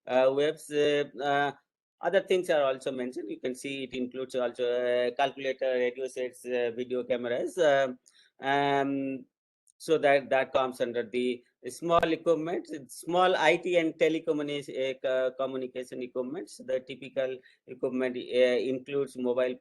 webs. Other things are also mentioned. You can see it includes also calculator, radio sets, video cameras. Um, so that comes under the small equipment, small IT and telecommunication communication equipments. The typical equipment includes mobile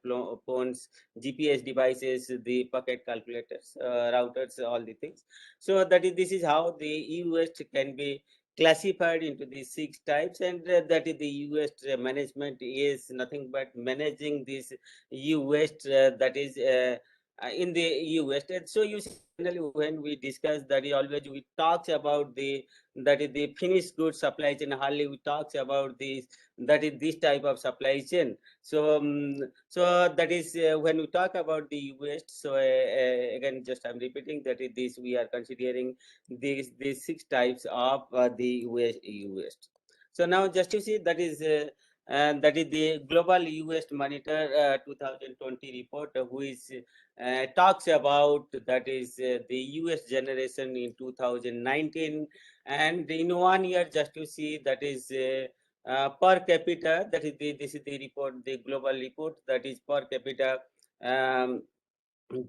phones, GPS devices, the pocket calculators, routers, all the things. So this is how the e-waste can be classified into these 6 types, and that is the e-waste management is nothing but managing this e-waste that is in the e-waste. And so you see, generally when we discuss that, always we talks about the that is the finished goods supply chain. Hardly we talks about this, that is this type of supply chain. So so that is when we talk about the waste. So again, just I'm repeating that is this we are considering these 6 types of the waste. So now just to see that is and that is the Global E-Waste Monitor 2020 report, who is talks about that is the US generation in 2019, and in 1 year, just to see that is per capita. That is this is the report, the global report, that is per capita. Um,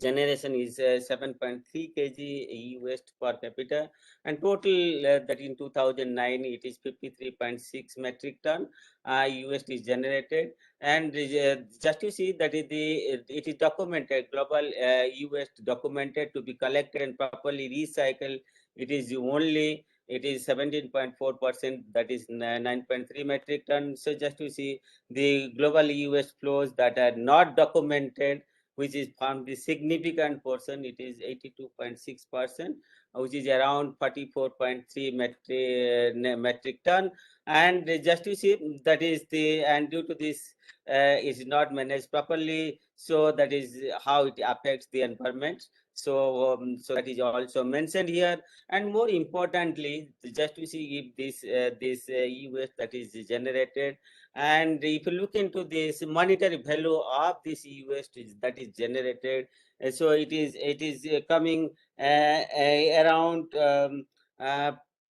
Generation is 7.3 kg e-waste per capita, and total that in 2009 it is 53.6 metric ton e-waste is generated. And just to see that it is documented, global e-waste documented to be collected and properly recycled, it is only, it is 17.4%, that is 9.3 metric ton. So just to see the global e-waste flows that are not documented, which is from the significant portion, it is 82.6%, which is around 44.3 metric ton. And just to see that is the, and due to this is not managed properly, so that is how it affects the environment. So so that is also mentioned here. And more importantly, just to see if this e-waste that is generated, and if you look into this monetary value of this e-waste that is generated, so it is coming around uh,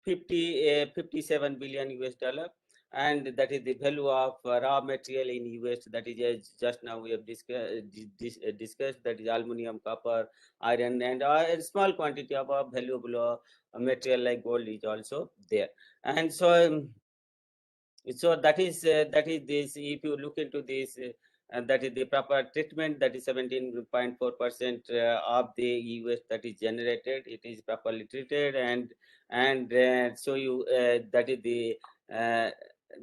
57 billion US dollar. And that is the value of raw material in e-waste, that is just now we have discussed, that is aluminum, copper, iron, and a small quantity of valuable material like gold is also there. And so so that is this. If you look into this, that is the proper treatment, that is 17.4% of the e-waste that is generated, it is properly treated. And so you that is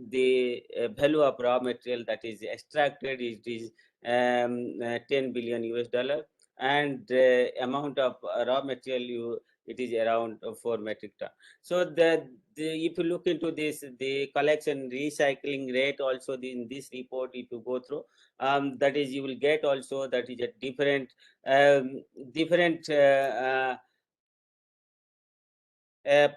the value of raw material that is extracted, it is 10 billion US dollar. And amount of raw material it is around 4 metric ton. So if you look into this, the collection recycling rate also, in this report, if you go through, that is you will get also that is a different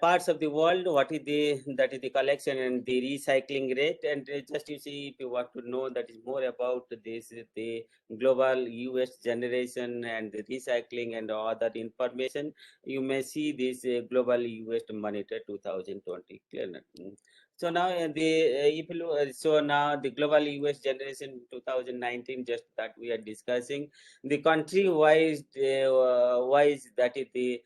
parts of the world, what is the, that is the collection and the recycling rate. And just you see, if you want to know that is more about this, the global US generation and the recycling and other information, you may see this global US monitor 2020 clear. So now if you look, so now the global US generation 2019, just that we are discussing the country wise wise, that is the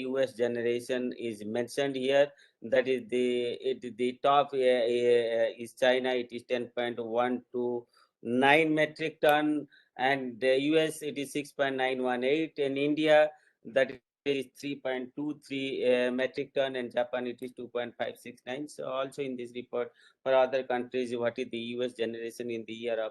US generation is mentioned here. That is the top is China, it is 10.129 metric ton, and the US it is 6.918, and India that is 3.23 metric ton, and Japan it is 2.569. So also in this report, for other countries, what is the US generation in the year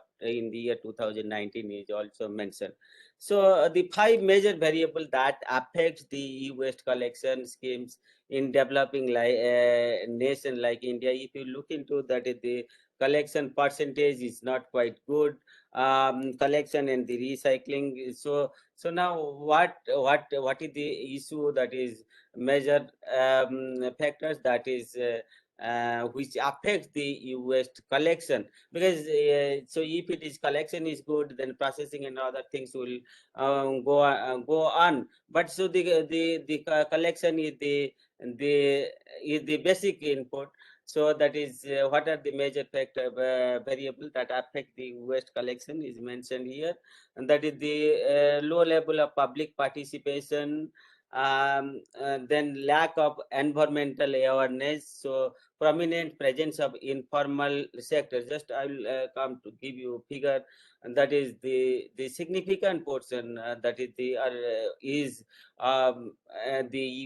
2019 is also mentioned. So the 5 major variables that affects the e-waste collection schemes in developing nation like India. If you look into that, the collection percentage is not quite good. Collection and the recycling. So now what is the issue, that is major factors that is which affects the waste collection. Because so if it is collection is good, then processing and other things will go on. But so the collection is the basic input. So that is what are the major factor variable that affect the waste collection is mentioned here, and that is the low level of public participation, then lack of environmental awareness, so prominent presence of informal sector. Just I will come to give you figure, and that is the significant portion that is the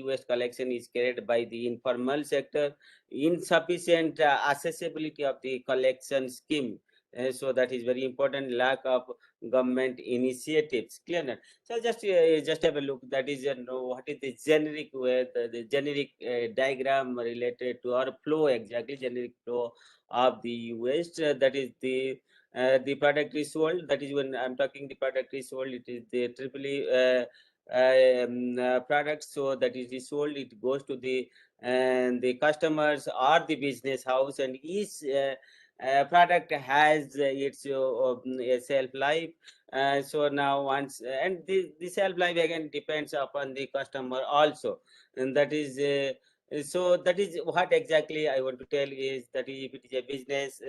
waste collection is carried by the informal sector. Insufficient accessibility of the collection scheme. So that is very important. Lack of government initiatives. Clear now? So just have a look. That is what is the generic way, the generic diagram related to our flow, exactly generic flow of the waste. That is the product is sold. That is when I'm talking the product is sold. It is the triple product. So that is sold. It goes to the customers or the business house, and each product has its shelf life. So now once and the shelf life again depends upon the customer also, and that is so that is what exactly I want to tell is that if it is a business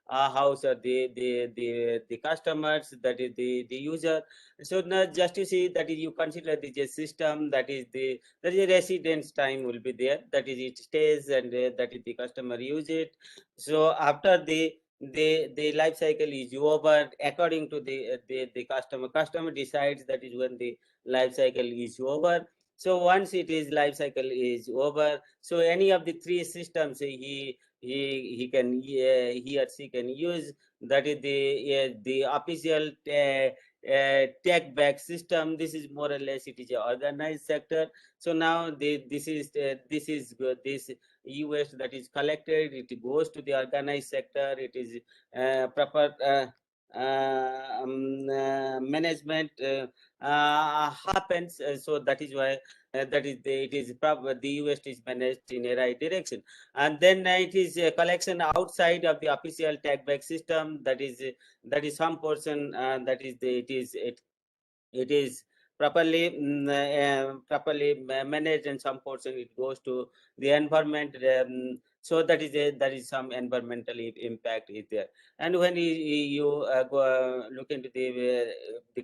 house or the customers, that is the user. So now just to see that is you consider this a system, that is the residence time will be there, that is it stays, and that is the customer use it. So after the life cycle is over, according to the customer decides that is when the life cycle is over. So once it is life cycle is over, so any of the three systems he can he or she can use. That is the official take back system. This is more or less it is a organized sector. So now this is good. This e-waste that is collected, it goes to the organized sector. It is proper management happens. So that is why that is it is proper. The e-waste is managed in a right direction, and then it is a collection outside of the official take back system. That is some portion that is it is properly managed, and some portion it goes to the environment. So that is some environmental impact is there. And when you go look into the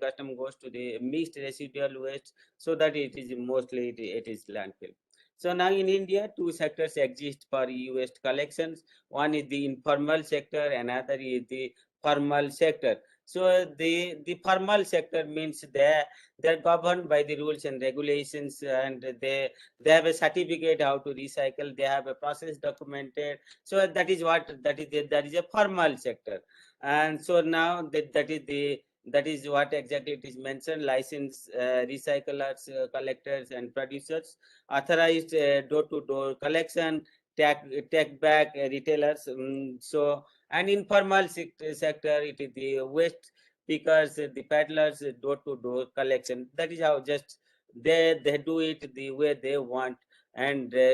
custom goes to the mixed residual waste, so that it is mostly it is landfill. So now in India, two sectors exist for e-waste collections. One is the informal sector, another is the formal sector. So the formal sector means they're governed by the rules and regulations, and they have a certificate how to recycle. They have a process documented. So that is a formal sector. And so now that is what exactly it is mentioned: licensed recyclers, collectors, and producers, authorized door-to-door collection, take back retailers. So and informal sector, it is the waste pickers, the peddlers, door-to-door collection. That is how just they do it the way they want, and there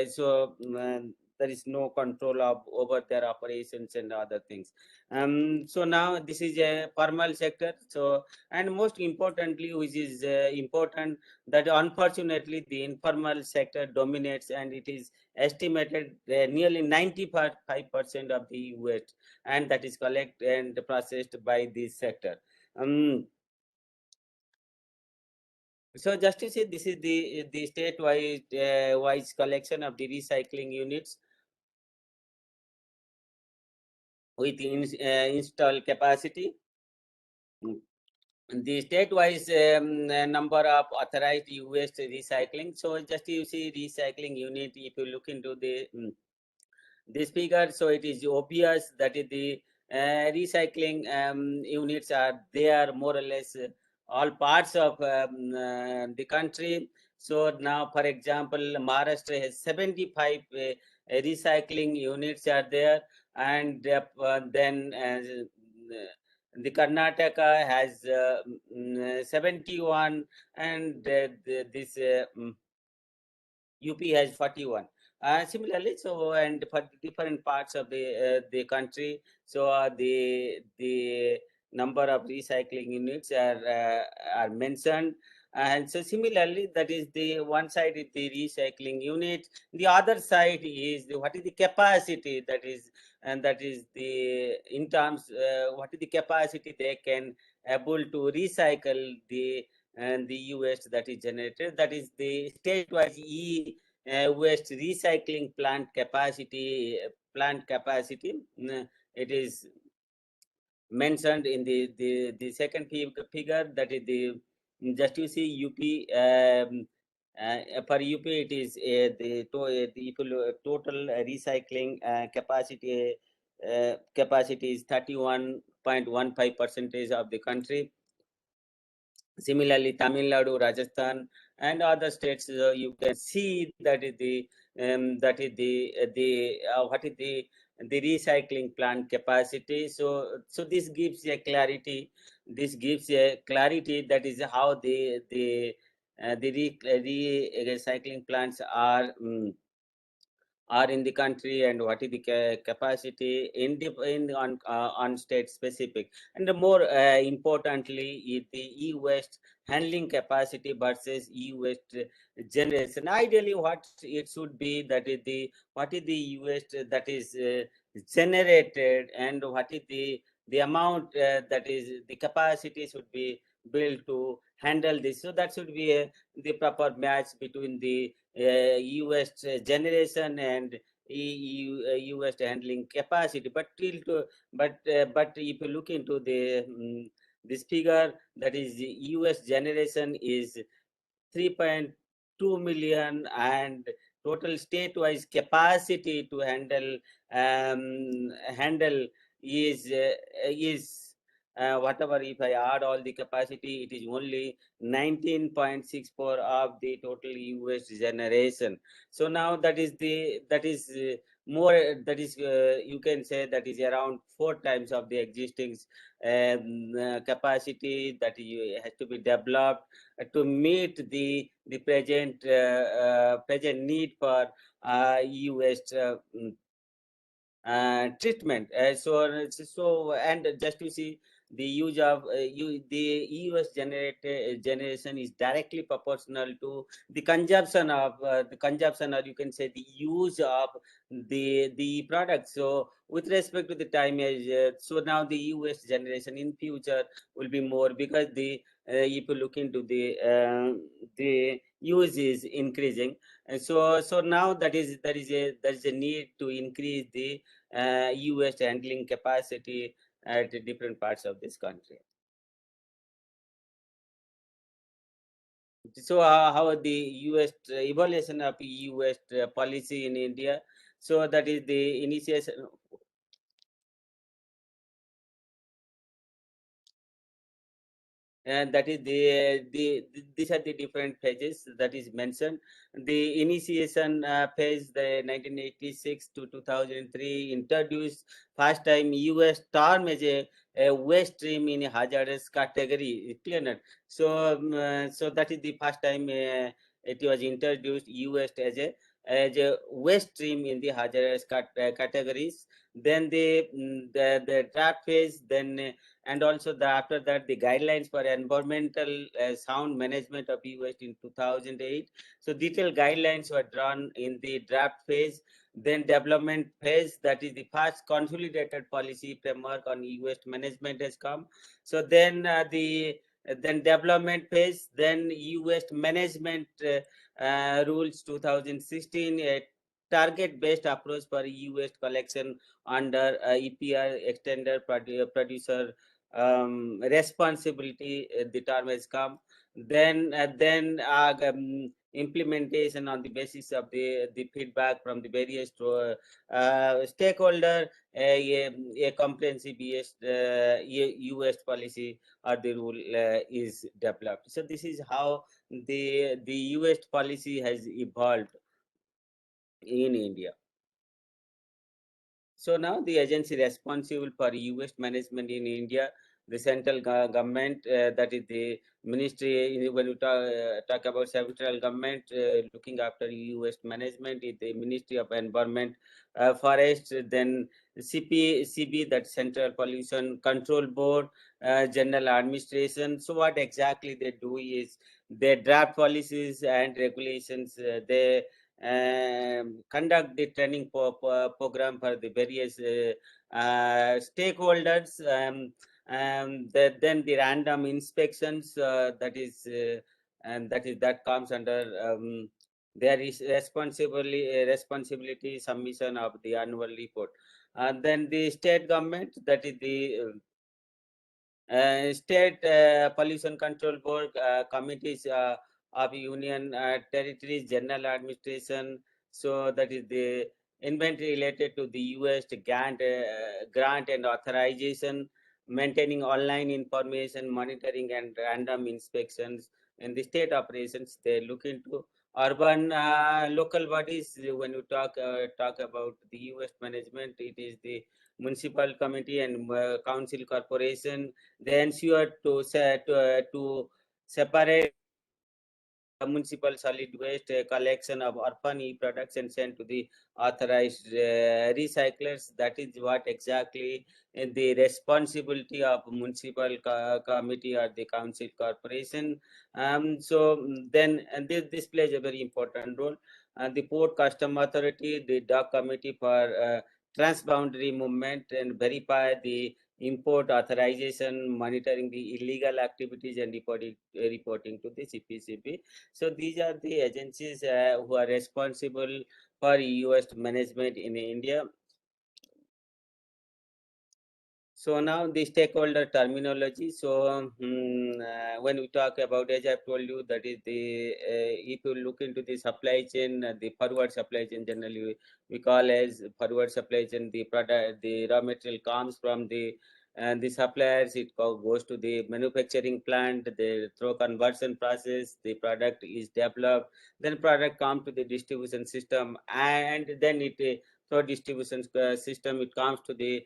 is no control of over their operations and other things. So now this is a formal sector. So and most importantly, which is important, that unfortunately the informal sector dominates, and it is estimated nearly 95% of the waste, and that is collected and processed by this sector. Um, so just to say, this is the state-wide wise collection of the recycling units with installed capacity. Mm. The state-wise number of authorized waste recycling. So just you see recycling unit, if you look into this figure, so it is obvious that the recycling units are there more or less all parts of the country. So now, for example, Maharashtra has 75 recycling units are there, and then the Karnataka has 71, and this UP has 41. Similarly, so and for different parts of the country, so the number of recycling units are mentioned. And so similarly, that is the one side is the recycling unit. The other side is what is the capacity, that is, and that is the in terms what is the capacity they can able to recycle the and the waste that is generated. That is the state-wise waste recycling plant capacity. It is mentioned in the second figure, that is the just you see UP. For UP, it is the total recycling capacity is 31.15% of the country. Similarly, Tamil Nadu, Rajasthan, and other states, you can see that is what is the recycling plant capacity. So this gives a clarity. This gives a clarity, that is how the recycling plants are in the country, and what is the capacity in on state specific. And the more importantly is the e-waste handling capacity versus e-waste generation. Ideally, what it should be, that is the what is the e-waste that is generated, and what is the amount that is the capacity should be built to handle this. So that should be the proper match between the US generation and US handling capacity. But if you look into this figure, that is the US generation is 3.2 million, and total state-wise capacity to handle is whatever. If I add all the capacity, it is only 19.64 of the total US generation. So now that is more, that is you can say that is around 4 times of the existing capacity that has to be developed to meet the present need for US treatment. And just to see the use of the US generation is directly proportional to the consumption, or you can say the use of the product. So with respect to the time age, so now the US generation in future will be more, because if you look into the use is increasing. And so now there is a need to increase the US handling capacity at different parts of this country. So how the US evaluation of US policy in India? So that is the initiation. And that is these are the different phases that is mentioned. The initiation phase, the 1986 to 2003, introduced first time US term as a waste stream in a hazardous category cleaner. So that is the first time it was introduced US as a waste stream in the hazardous categories. Then the draft phase, then and also after that the guidelines for environmental sound management of e-waste in 2008. So detailed guidelines were drawn in the draft phase. Then development phase, that is the first consolidated policy framework on e-waste management has come. So then development phase, then e-waste management rules 2016, a target based approach for e-waste collection under EPR, extended producer responsibility. The term has come. Then implementation on the basis of the feedback from the various stakeholder. A comprehensive US policy or the rule is developed. So this is how the US policy has evolved in India. So now the agency responsible for e-waste management in India, the central government, that is the ministry. When we talk about central government looking after e-waste management, is the Ministry of Environment, Forest, then CB, that Central Pollution Control Board, General Administration. So what exactly they do is they draft policies and regulations. They conduct the training program for the various stakeholders. Then the random inspections, that comes under there is responsibility submission of the annual report. And then the state government, that is the state pollution control board committees of union territories, general administration. So that is the inventory related to the US grant and authorization, maintaining online information, monitoring and random inspections. And the state operations, they look into urban local bodies. When you talk about the US management, it is the municipal committee and council corporation. They ensure to separate municipal solid waste collection of orphan e-products and sent to the authorized recyclers. That is what exactly the responsibility of municipal committee or the council corporation. Then this plays a very important role. The Port Custom Authority, the DOC committee for transboundary movement and verify the import authorization, monitoring the illegal activities and reporting to the CPCB. So these are the agencies who are responsible for e-waste management in India. So now the stakeholder terminology. So when we talk about, as I've told you, that is the if you look into the supply chain, the forward supply chain, generally we call as forward supply chain. The product, the raw material comes from the suppliers. It goes to the manufacturing plant. The through conversion process, the product is developed. Then product comes to the distribution system, and then it through distribution system it comes to the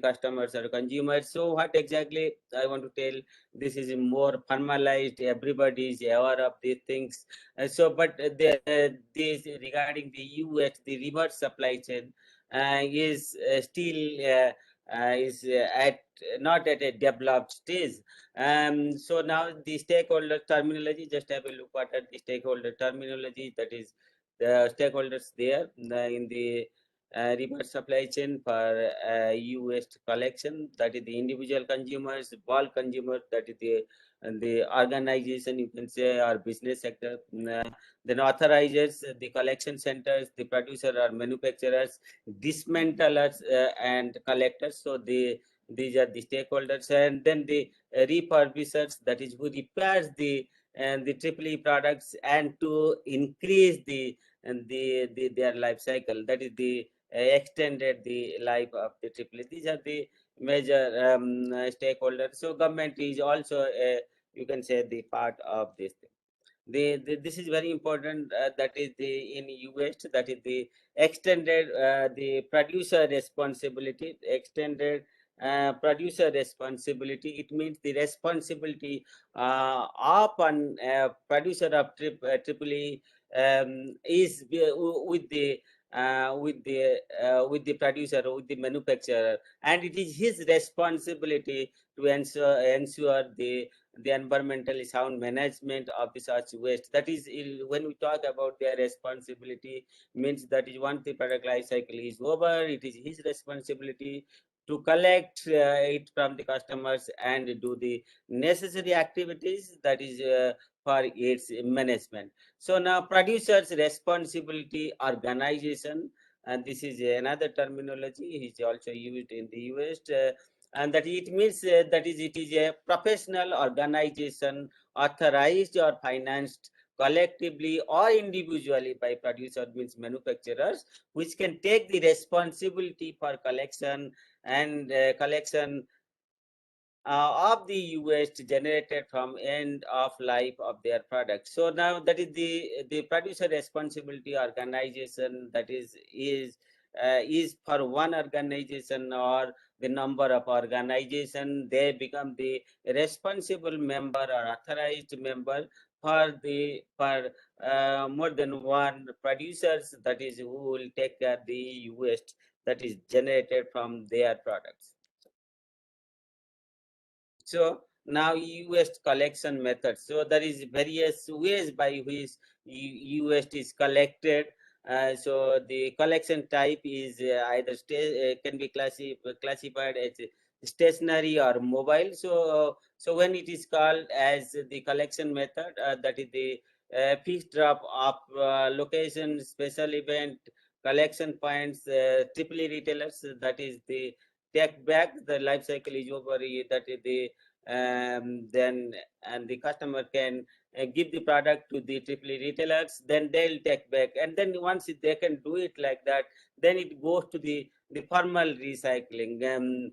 customers or consumers. So what exactly I want to tell, this is more formalized, everybody is aware of these things. But this regarding the US, the reverse supply chain is still is at not at a developed stage. So now the stakeholder terminology, just have a look what are the stakeholder terminology. That is the stakeholders there in the reverse supply chain for e-waste collection. That is the individual consumers, bulk consumers, that is the organization, you can say, or business sector. Then authorizers, the collection centers, the producer or manufacturers, dismantlers and collectors. So these are the stakeholders. And then the refurbishers, that is who repairs the triple E products and to increase their life cycle. That is the extended the life of the triple. These are the major stakeholders. So government is also you can say the part of this thing. This is very important. That is the in US, that is the extended the producer responsibility. Extended producer responsibility. It means the responsibility of an producer of triple E is with the producer, with the manufacturer, and it is his responsibility to ensure the environmentally sound management of the such waste. That is, when we talk about their responsibility, means that is once the product life cycle is over, it is his responsibility to collect it from the customers and do the necessary activities, that is for its management. So now producers responsibility organization, and this is another terminology is also used in the US. And that it means that is it is a professional organization authorized or financed collectively or individually by producer, means manufacturers, which can take the responsibility for collection and collection of the waste generated from end of life of their product. So now that is the producer responsibility organization, that is for one organization or the number of organization. They become the responsible member or authorized member for more than one producers, that is who will take care the waste that is generated from their products. So now e-waste collection methods. So there is various ways by which e-waste is collected. So the collection type is either can be classified as stationary or mobile. So when it is called as the collection method, that is the fixed drop of location, special event, collection points, triple retailers, that is the take back, the life cycle is over, that is the then and the customer can give the product to the triple retailers, then they'll take back, and then once they can do it like that, then it goes to the formal recycling. Then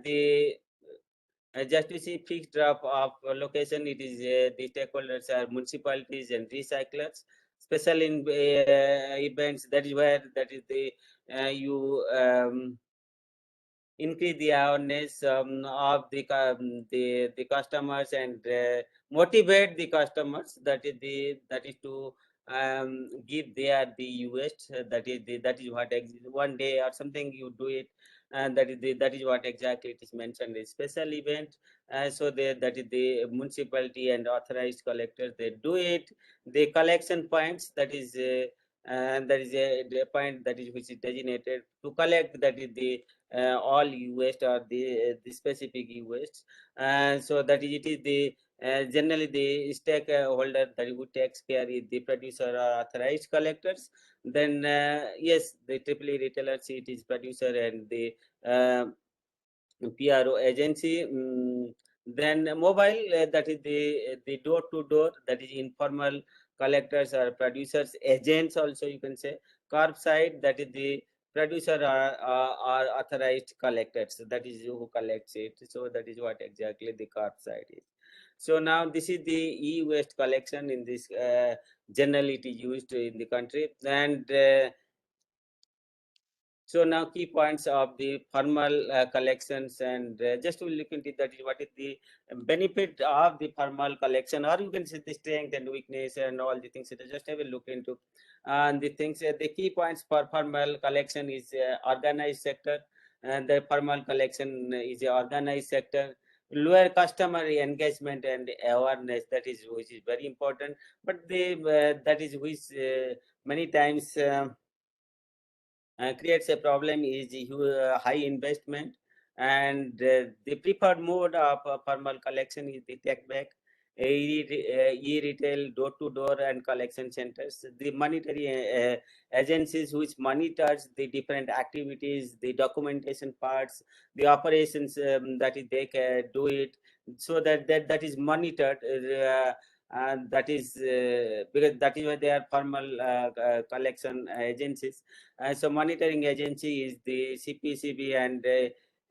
the just to see fixed drop of location, it is the stakeholders are municipalities and recyclers. Special in events, that is where that is the you increase the awareness of the customers and motivate the customers. That is to give their the waste. That is what one day or something you do it, and that is what exactly it is mentioned. A special event, so that is the municipality and authorized collectors, they do it. The collection points, that is. And that is a point that is which is designated to collect, that is the all e-waste or the specific e-waste. So that is, it is the generally the stakeholder that who takes care is the producer or authorized collectors. Then yes, the triple retailers, it is producer and the uh, PRO agency. Then mobile, that is the door to door, that is informal collectors or producers, agents also you can say. Curbside, that is the producer or authorized collectors, that is who collects it. So that is what exactly the curbside is. So now this is the e-waste collection in this generally it is used in the country. And so now key points of the formal collections, and just to look into that is what is the benefit of the formal collection, or you can say the strength and weakness and all the things. So just have a look into and the things. The key points for formal collection is organized sector, and the formal collection is a organized sector. Lower customer engagement and awareness, that is which is very important, but the that is which many times. Creates a problem is high investment, and the preferred mode of formal collection is the take back, e-retail, door-to-door and collection centers. The monetary agencies which monitors the different activities, the documentation parts, the operations, that is they can do it, so that is monitored. And that is because that is why they are formal collection agencies. So monitoring agency is the CPCB and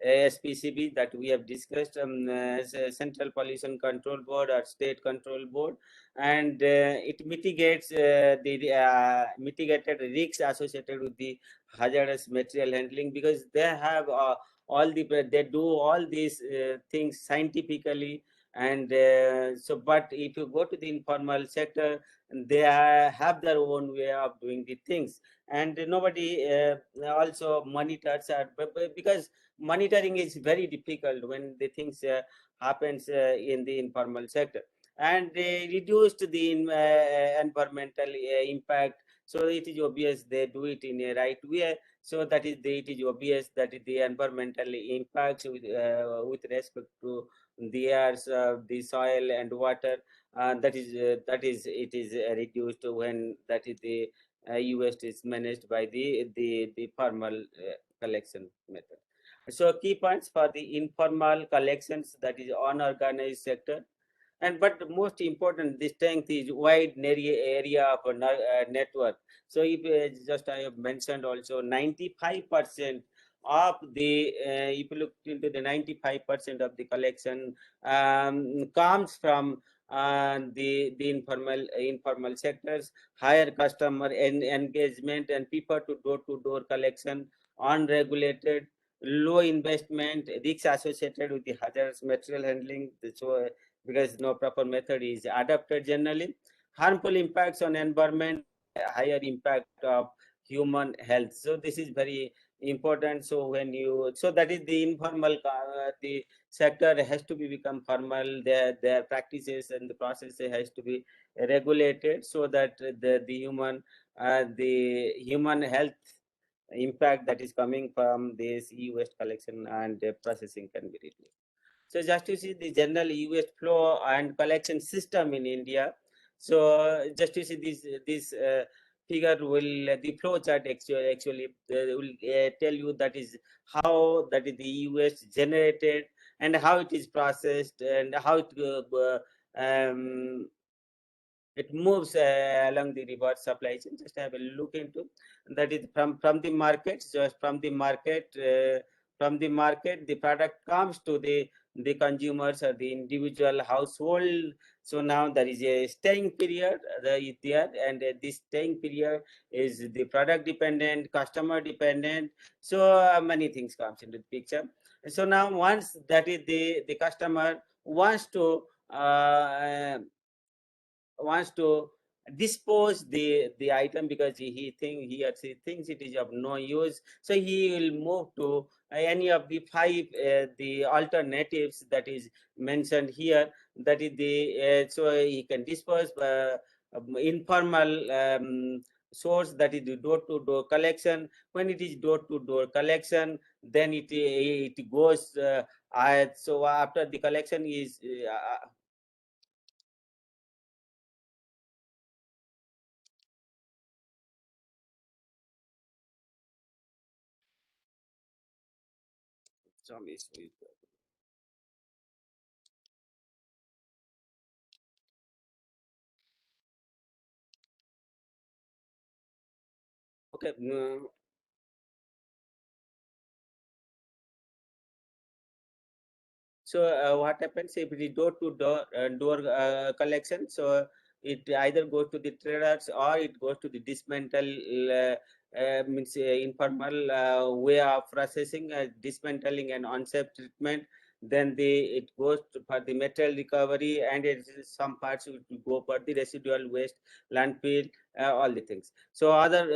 ASPCB that we have discussed, as a Central Pollution Control Board or State Control Board, and it mitigates the mitigated risks associated with the hazardous material handling, because they have all the they do all these things scientifically. And so, but if you go to the informal sector, they have their own way of doing the things, and nobody also monitors because monitoring is very difficult when the things happens in the informal sector. And they reduced the environmental impact, so it is obvious they do it in a right way. So that is it is obvious that the environmental impacts with respect to the air, the soil and water, that is it is reduced when that is the e-waste is managed by the formal collection method. So key points for the informal collections, that is unorganized sector. And but the most important, the strength is wide area of a network. So if just I have mentioned also 95% of the if you look into the 95% of the collection comes from the informal sectors. Higher customer engagement and people to door collection, unregulated, low investment, risks associated with the hazardous material handling. So because no proper method is adopted generally, harmful impacts on environment, higher impact of human health. So this is very important. So when you, so that is the informal, the sector has to be become formal. Their practices and the processes has to be regulated, so that the human health impact that is coming from this e-waste collection and processing can be reduced. So just to see the general e-waste flow and collection system in India. So just to see this figure will, the flow chart actually will tell you that is how that is the e-waste generated and how it is processed and how it it moves along the reverse supply chain. Just have a look into that is from the market. Just from the market, the product comes to the consumers or the individual household. So now there is a staying period is there, and this staying period is the product dependent, customer dependent. So many things comes into the picture. So now once that is the customer wants to wants to dispose the item, because he or she thinks it is of no use, so he will move to any of the five the alternatives that is mentioned here. That is the so he can dispose informal source, that is the door to door collection. When it is door to door collection, then it goes so after the collection is some is okay. So what happens if it is door to door collection? So it either goes to the traders or it goes to the dismantle, means informal way of processing, dismantling and on-site treatment. Then it goes for the material recovery, and some parts will go for the residual waste, landfill, all the things. So other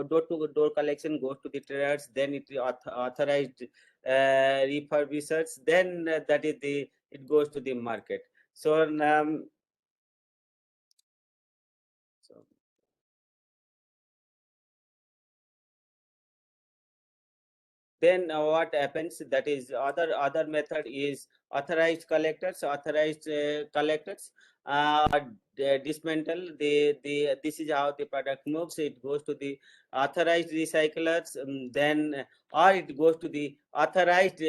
door to door collection goes to the traders. Then it authorized refurbishers, then that is the it goes to the market. So so then what happens, that is other method is authorized collectors. Authorized collectors dismantle the this is how the product moves. It goes to the authorized recyclers, then or it goes to the authorized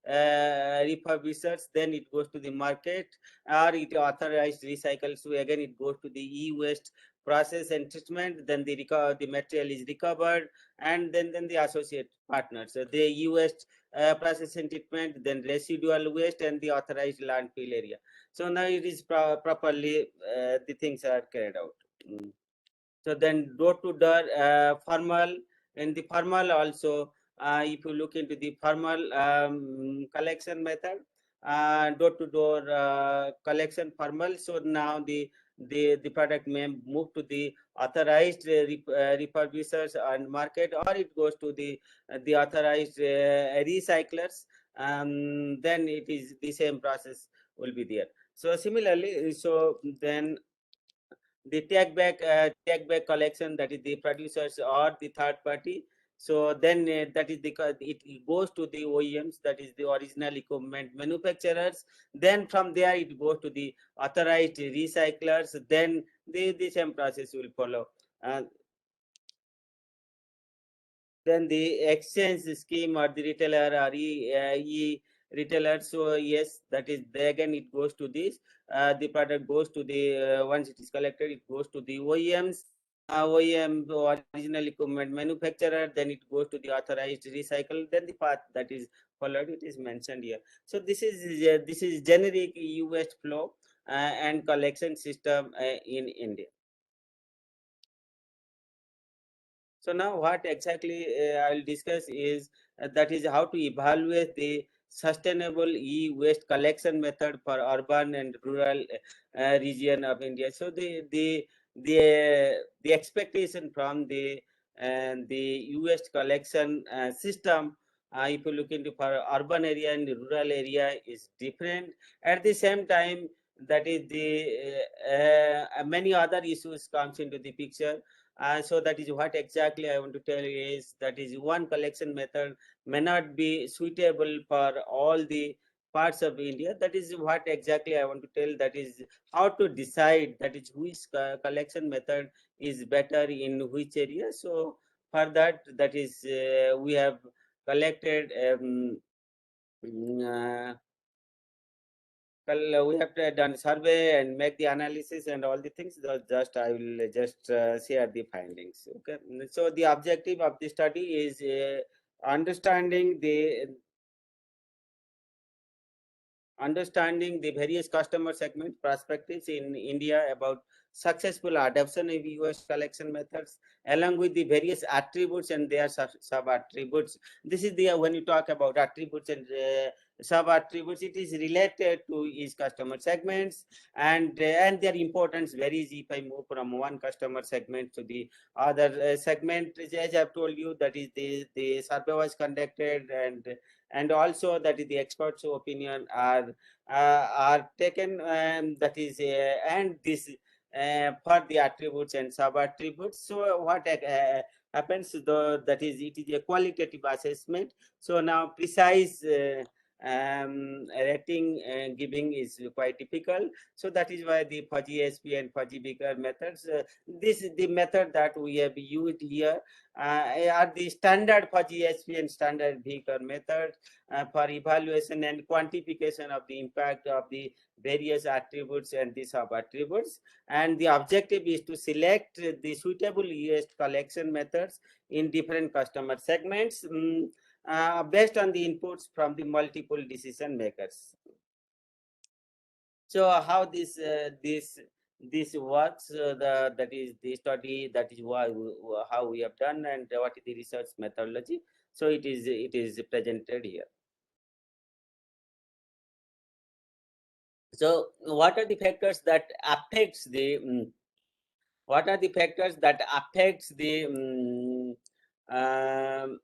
refurbishers, then it goes to the market, or it authorized recycles. So again it goes to the e-waste process and treatment, then the material is recovered, and then the associate partners. So the waste process and treatment, then residual waste, and the authorized landfill area. So now it is properly the things are carried out. So then door to door formal, and the formal also, if you look into the formal collection method, door to door collection formal. So now the product may move to the authorized refurbishers and market, or it goes to the authorized recyclers. Then it is the same process will be there. So similarly, so then the take back collection, that is the producers or the third party. So then that is it goes to the OEMs, that is the original equipment manufacturers. Then from there it goes to the authorized recyclers. Then the same process will follow. uh, then the exchange scheme or the retailer or retailer. So yes, that is there again it goes to this. The product goes to the once it is collected, it goes to the OEMs. OEM, original equipment manufacturer, then it goes to the authorized recycle, then the path that is followed, it is mentioned here. So this is generic e-waste flow and collection system in India. So now what exactly I'll discuss is that is how to evaluate the sustainable e-waste collection method for urban and rural region of India. So the expectation from the and the waste collection system, if you look into for urban area and rural area, is different. At the same time, that is the many other issues comes into the picture. So that is what exactly I want to tell you is that is one collection method may not be suitable for all the parts of India. That is what exactly I want to tell. That is how to decide that is which collection method is better in which area. So for that, that is we have collected mm, we have done survey and make the analysis and all the things. Just I will just share the findings. Okay. So the objective of the study is understanding the various customer segment perspectives in India about successful adoption of US collection methods, along with the various attributes and their sub attributes. This is the when you talk about attributes and sub attributes, it is related to each customer segments, and their importance varies if I move from one customer segment to the other segment. As I've told you, that is the survey was conducted, and also that is the experts' opinion are taken, that is and this for the attributes and sub attributes. So what happens though, that is it is a qualitative assessment. So now precise rating giving is quite difficult. So that is why the fuzzy SP and fuzzy Beaker methods, this is the method that we have used here, are the standard fuzzy SP and standard Beaker method for evaluation and quantification of the impact of the various attributes and the sub attributes. And the objective is to select the suitable waste collection methods in different customer segments, based on the inputs from the multiple decision makers. So how this works, that is the study, that is why how we have done, and what is the research methodology. So it is presented here. So what are the factors that affects the what are the factors that affects um,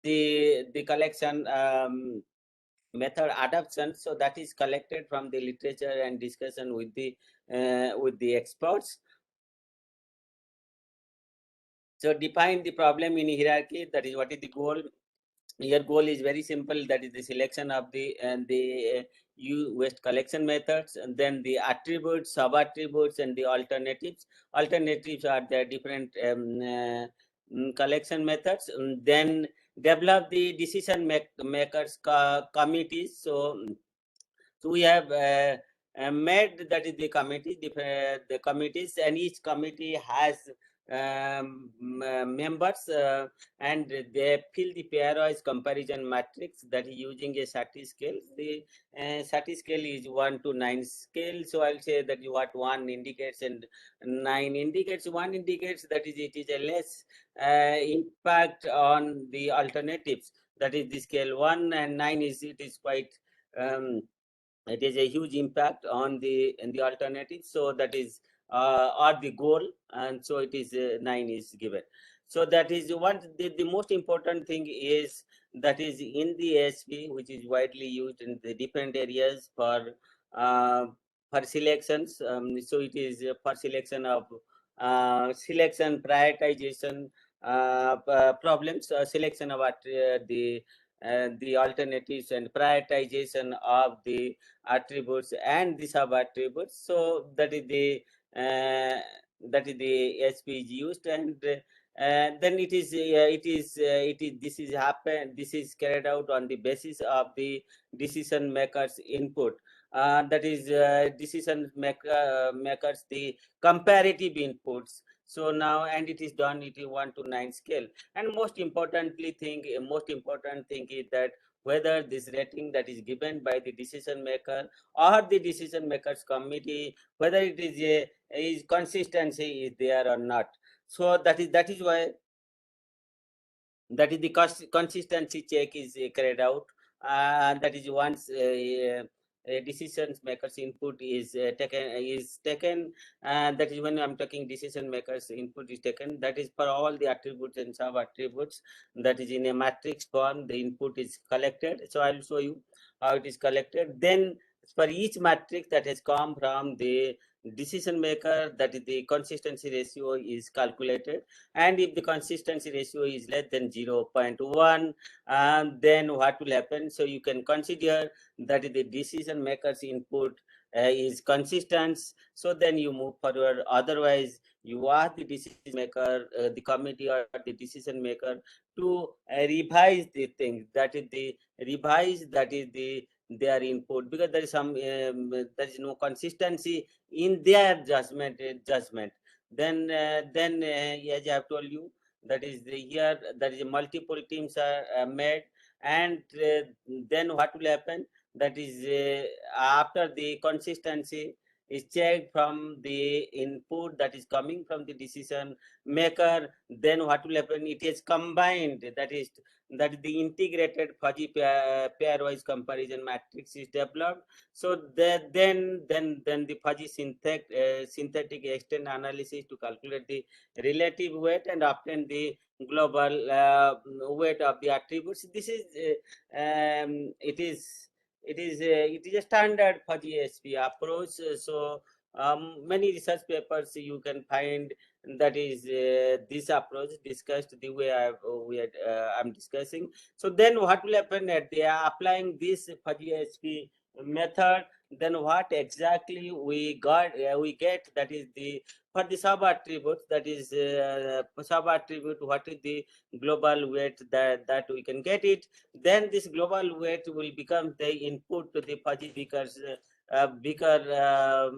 the collection method adoption? So that is collected from the literature and discussion with the experts. So define the problem in hierarchy. That is what is the goal. Your goal is very simple, that is the selection of the waste collection methods, and then the attributes, sub attributes, and the alternatives are the different collection methods. Then develop the decision makers committees. So we have made, that is the committee, the committees, and each committee has members, and they fill the pairwise comparison matrix, that is using a Sati scale. The Sati scale is 1 to 9 scale. So I'll say that what 1 indicates and 9 indicates. 1 indicates that is it is a less impact on the alternatives. That is the scale 1, and 9 is it is quite it is a huge impact on the alternative. So that is or the goal, and so it is 9 is given. So that is one, the most important thing is that is in the ASP, which is widely used in the different areas uh, for selections. So it is for selection of selection prioritization problems, selection of the alternatives and prioritization of the attributes and the sub attributes. So uh, that is the SP is used, and then this is happen. This is carried out on the basis of the decision makers input. That is makers the comparative inputs. So now, and it is done it is 1 to 9 scale. And most important thing is that whether this rating that is given by the decision maker or the decision makers committee, whether it is is consistency is there or not. So that is why, that is the consistency check is carried out. That is once decision makers input is taken. That is when I'm talking decision makers input is taken. That is for all the attributes and sub attributes. That is in a matrix form. The input is collected. So I'll show you how it is collected. Then for each matrix that has come from the decision maker, that is the consistency ratio is calculated, and if the consistency ratio is less than 0.1, then what will happen? So you can consider that the decision maker's input is consistent, so then you move forward. Otherwise, you ask the decision maker, the committee or the decision maker to revise the things, that is the revise, that is the their input, because there is some there is no consistency in their judgment. Then as I have told you, that is the here that is multiple teams are made, and then what will happen? That is after the consistency is checked from the input that is coming from the decision maker, then what will happen? It is combined, that the integrated fuzzy pairwise comparison matrix is developed. So then the fuzzy synthetic extent analysis to calculate the relative weight and obtain the global weight of the attributes. This is it is a standard fuzzy SP approach. So many research papers you can find that is this approach discussed the way I'm discussing. So then what will happen at they are applying this fuzzy SP method, then what exactly we get, that is the for the sub attributes, that is sub attribute, what is the global weight that we can get it, then this global weight will become the input to the fuzzy Beaker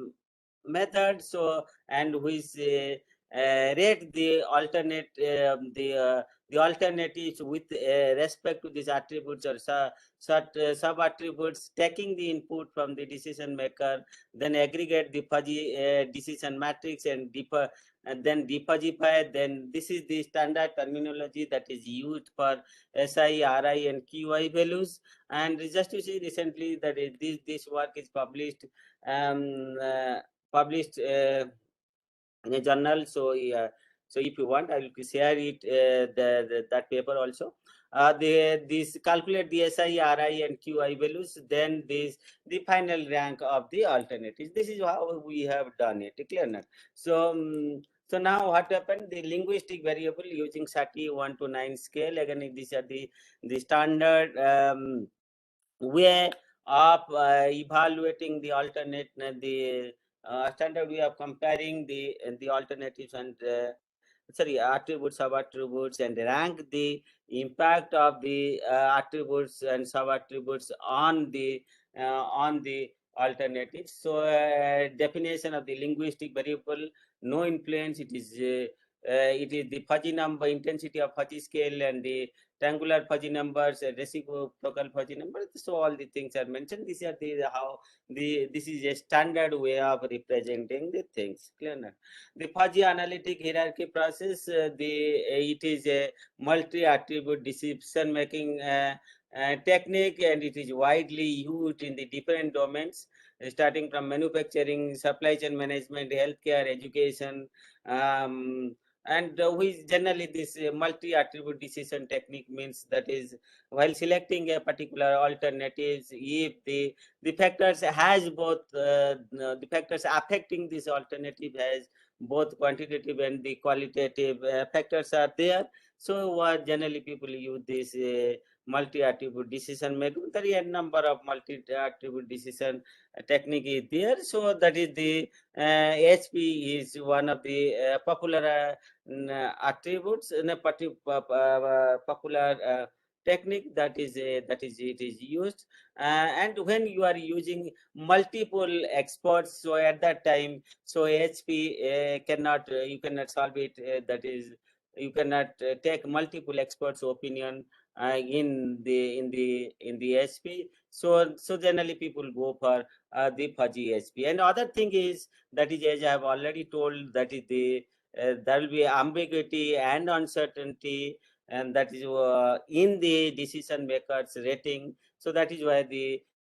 method. So and which rate the alternate the alternatives with respect to these attributes or sub attributes, taking the input from the decision maker, then aggregate the fuzzy decision matrix and deeper, and then defuzzify. Then this is the standard terminology that is used for SI, RI, and QI values. And just to see recently that this work is published published in a journal. So so if you want, I will share it that paper also. This calculate the SI, RI, and QI values. Then this the final rank of the alternatives. This is how we have done it. Clear now? So so now what happened? The linguistic variable using SATI 1 to 9 scale. Again, these are the standard way of evaluating the alternate the standard way of comparing the alternatives and sorry attributes, sub attributes, and rank the impact of the attributes and sub attributes on the alternatives. So definition of the linguistic variable: no influence. It is the fuzzy number, intensity of fuzzy scale, and the triangular fuzzy numbers, reciprocal fuzzy numbers. So all the things are mentioned. These are the how the this is a standard way of representing the things. Clear now? The fuzzy analytic hierarchy process, it is a multi-attribute decision making technique, and it is widely used in the different domains, starting from manufacturing, supply chain management, healthcare, education, um, and we generally this multi-attribute decision technique means that is while selecting a particular alternatives, if the factors has both the factors affecting this alternative has both quantitative and the qualitative factors are there. So what generally people use this multi-attribute decision making. There is a number of multi-attribute decision technique is there. So that is the HP is one of the popular attributes in a popular technique that is it is used. And when you are using multiple experts, so at that time, so HP cannot you cannot solve it. That is, you cannot take multiple experts' opinion in the HP. So generally people go for the fuzzy HP. And other thing is that is, as I have already told, that is there will be ambiguity and uncertainty, and that is in the decision makers rating. So that is why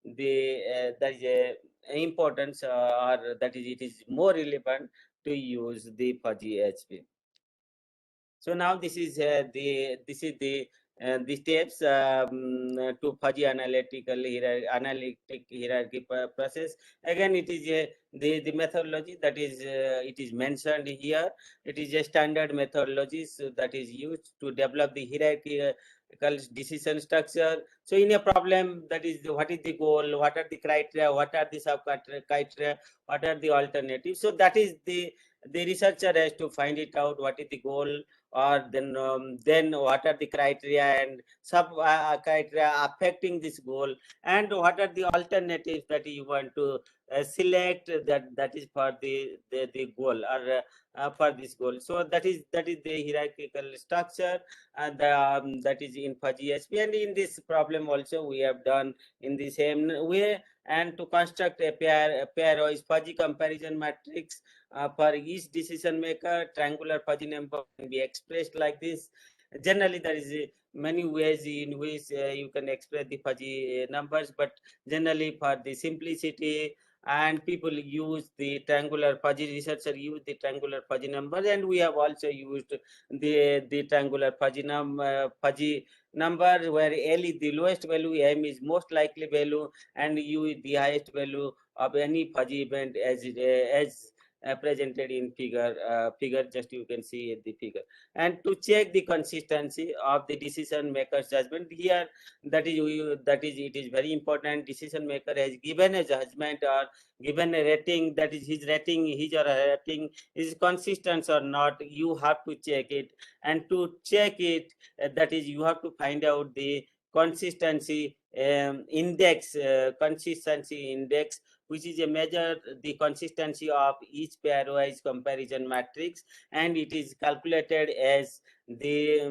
there is a importance, or that is, it is more relevant to use the fuzzy HP. So now this is the steps to fuzzy analytic hierarchy process. Again, it is the methodology that is it is mentioned here. It is a standard methodology that is used to develop the hierarchical decision structure. So in a problem, that is what is the goal, what are the criteria, what are the sub criteria, what are the alternatives. So that is the researcher has to find it out, what is the goal, or then what are the criteria and sub criteria affecting this goal, and what are the alternatives that you want to select, that is for the goal, or for this goal. So that is the hierarchical structure, and that is in fuzzy SP. And in this problem also we have done in the same way. And to construct a pairwise fuzzy comparison matrix for each decision maker, triangular fuzzy number can be expressed like this. Generally, there is many ways in which you can express the fuzzy numbers, but generally for the simplicity, and people use the triangular fuzzy, researcher use the triangular fuzzy numbers, and we have also used the triangular fuzzy number, where L is the lowest value, M is most likely value, and U is the highest value of any fuzzy event, as presented in figure. Just you can see the figure. And to check the consistency of the decision maker's judgment here, that is it is very important. Decision maker has given a judgment or given a rating, that is his rating, his or her rating is consistent or not. You have to check it, and to check it, that is you have to find out the consistency consistency index, which is a measure the consistency of each pairwise comparison matrix, and it is calculated as the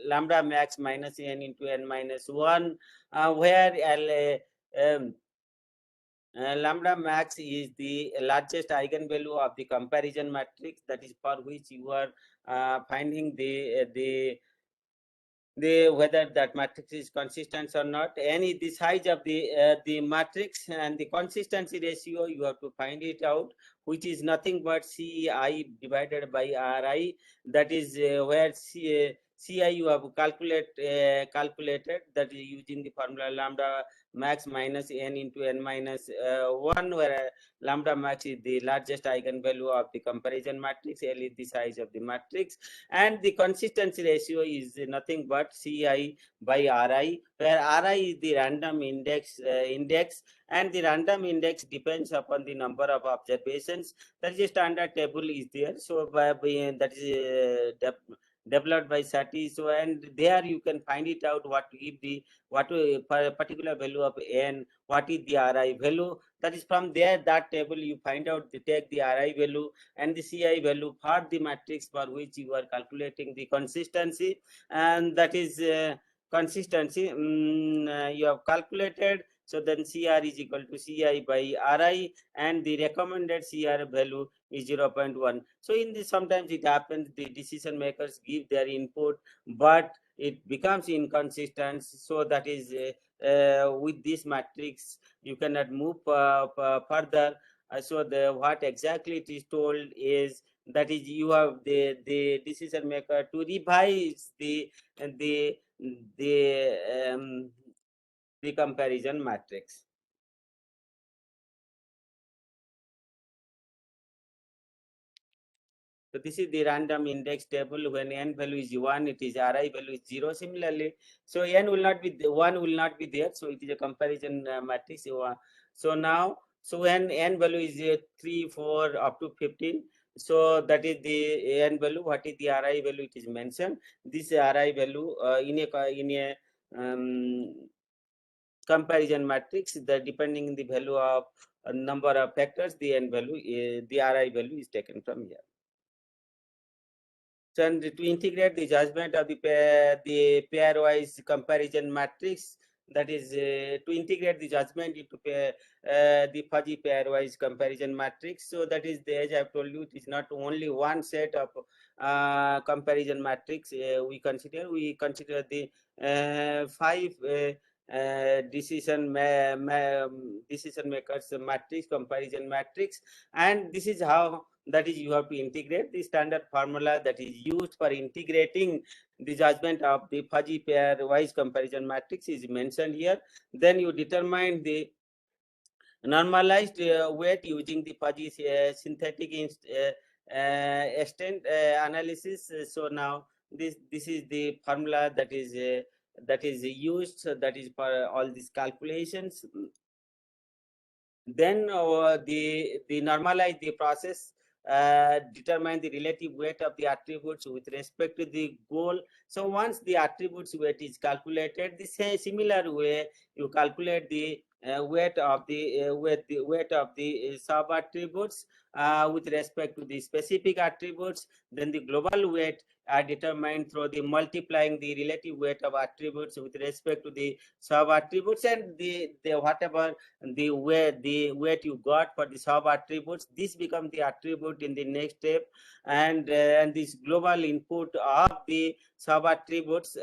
lambda max minus n into n minus 1, where lambda max is the largest eigenvalue of the comparison matrix, that is for which you are finding the whether that matrix is consistent or not. Any the size of the matrix, and the consistency ratio you have to find it out, which is nothing but CI divided by RI. That is where CI you have calculated, that is using the formula lambda max minus n into n minus 1, where lambda max is the largest eigenvalue of the comparison matrix, L is the size of the matrix, and the consistency ratio is nothing but CI by RI, where RI is the random index, and the random index depends upon the number of observations. That is a standard table is there. So that is developed by Sati. So, and there you can find it out, what if the particular value of n, what is the RI value. That is from there, that table you find out, take the RI value and the CI value for the matrix for which you are calculating the consistency, and that is consistency you have calculated. So then CR is equal to CI by RI, and the recommended CR value is 0.1. So in this, sometimes it happens the decision makers give their input, but it becomes inconsistent. So that is with this matrix you cannot move further. So what exactly it is told is, that is you have the decision maker to revise the the the comparison matrix. So this is the random index table. When n value is 1, it is RI value is 0. Similarly, so n will not be 1 will not be there. So it is a comparison matrix. So now, so when n value is 3, 4 up to 15. So that is the n value. What is the RI value? It is mentioned. This RI value in a comparison matrix, the depending the value of a number of factors, the n value, the RI value is taken from here. So, and to integrate the judgment of the pairwise comparison matrix, that is to integrate the judgment into the fuzzy pairwise comparison matrix. So that is the, as I've told you, it is not only one set of comparison matrix we consider the five decision makers matrix, comparison matrix, and this is how, that is, you have to integrate the standard formula that is used for integrating the judgment of the fuzzy pair wise comparison matrix is mentioned here. Then you determine the normalized weight using the fuzzy synthetic extent analysis. So now this is the formula that is used, that is for all these calculations. Then the normalize the process, determine the relative weight of the attributes with respect to the goal. So once the attributes weight is calculated, the same similar way you calculate the weight of the weight of the sub attributes with respect to the specific attributes. Then the global weight are determined through the multiplying the relative weight of attributes with respect to the sub attributes, and the whatever the weight you got for the sub attributes, this becomes the attribute in the next step, and this global input of the sub attributes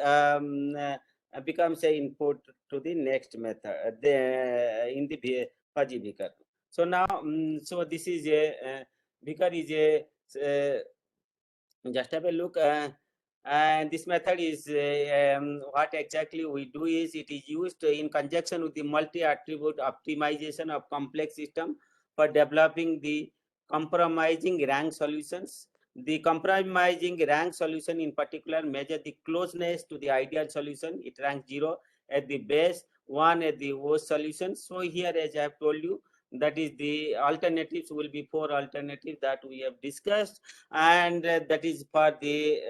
becomes a input to the next method in the fuzzy Beaker. So now, so this is a Beaker is a just have a look. And this method is what exactly we do is it is used in conjunction with the multi-attribute optimization of complex system for developing the compromising rank solutions. The compromising rank solution in particular measure the closeness to the ideal solution. It ranks 0 at the base, 1 at the worst solution. So here, as I have told you, that is the alternatives will be 4 alternatives that we have discussed, and that is for the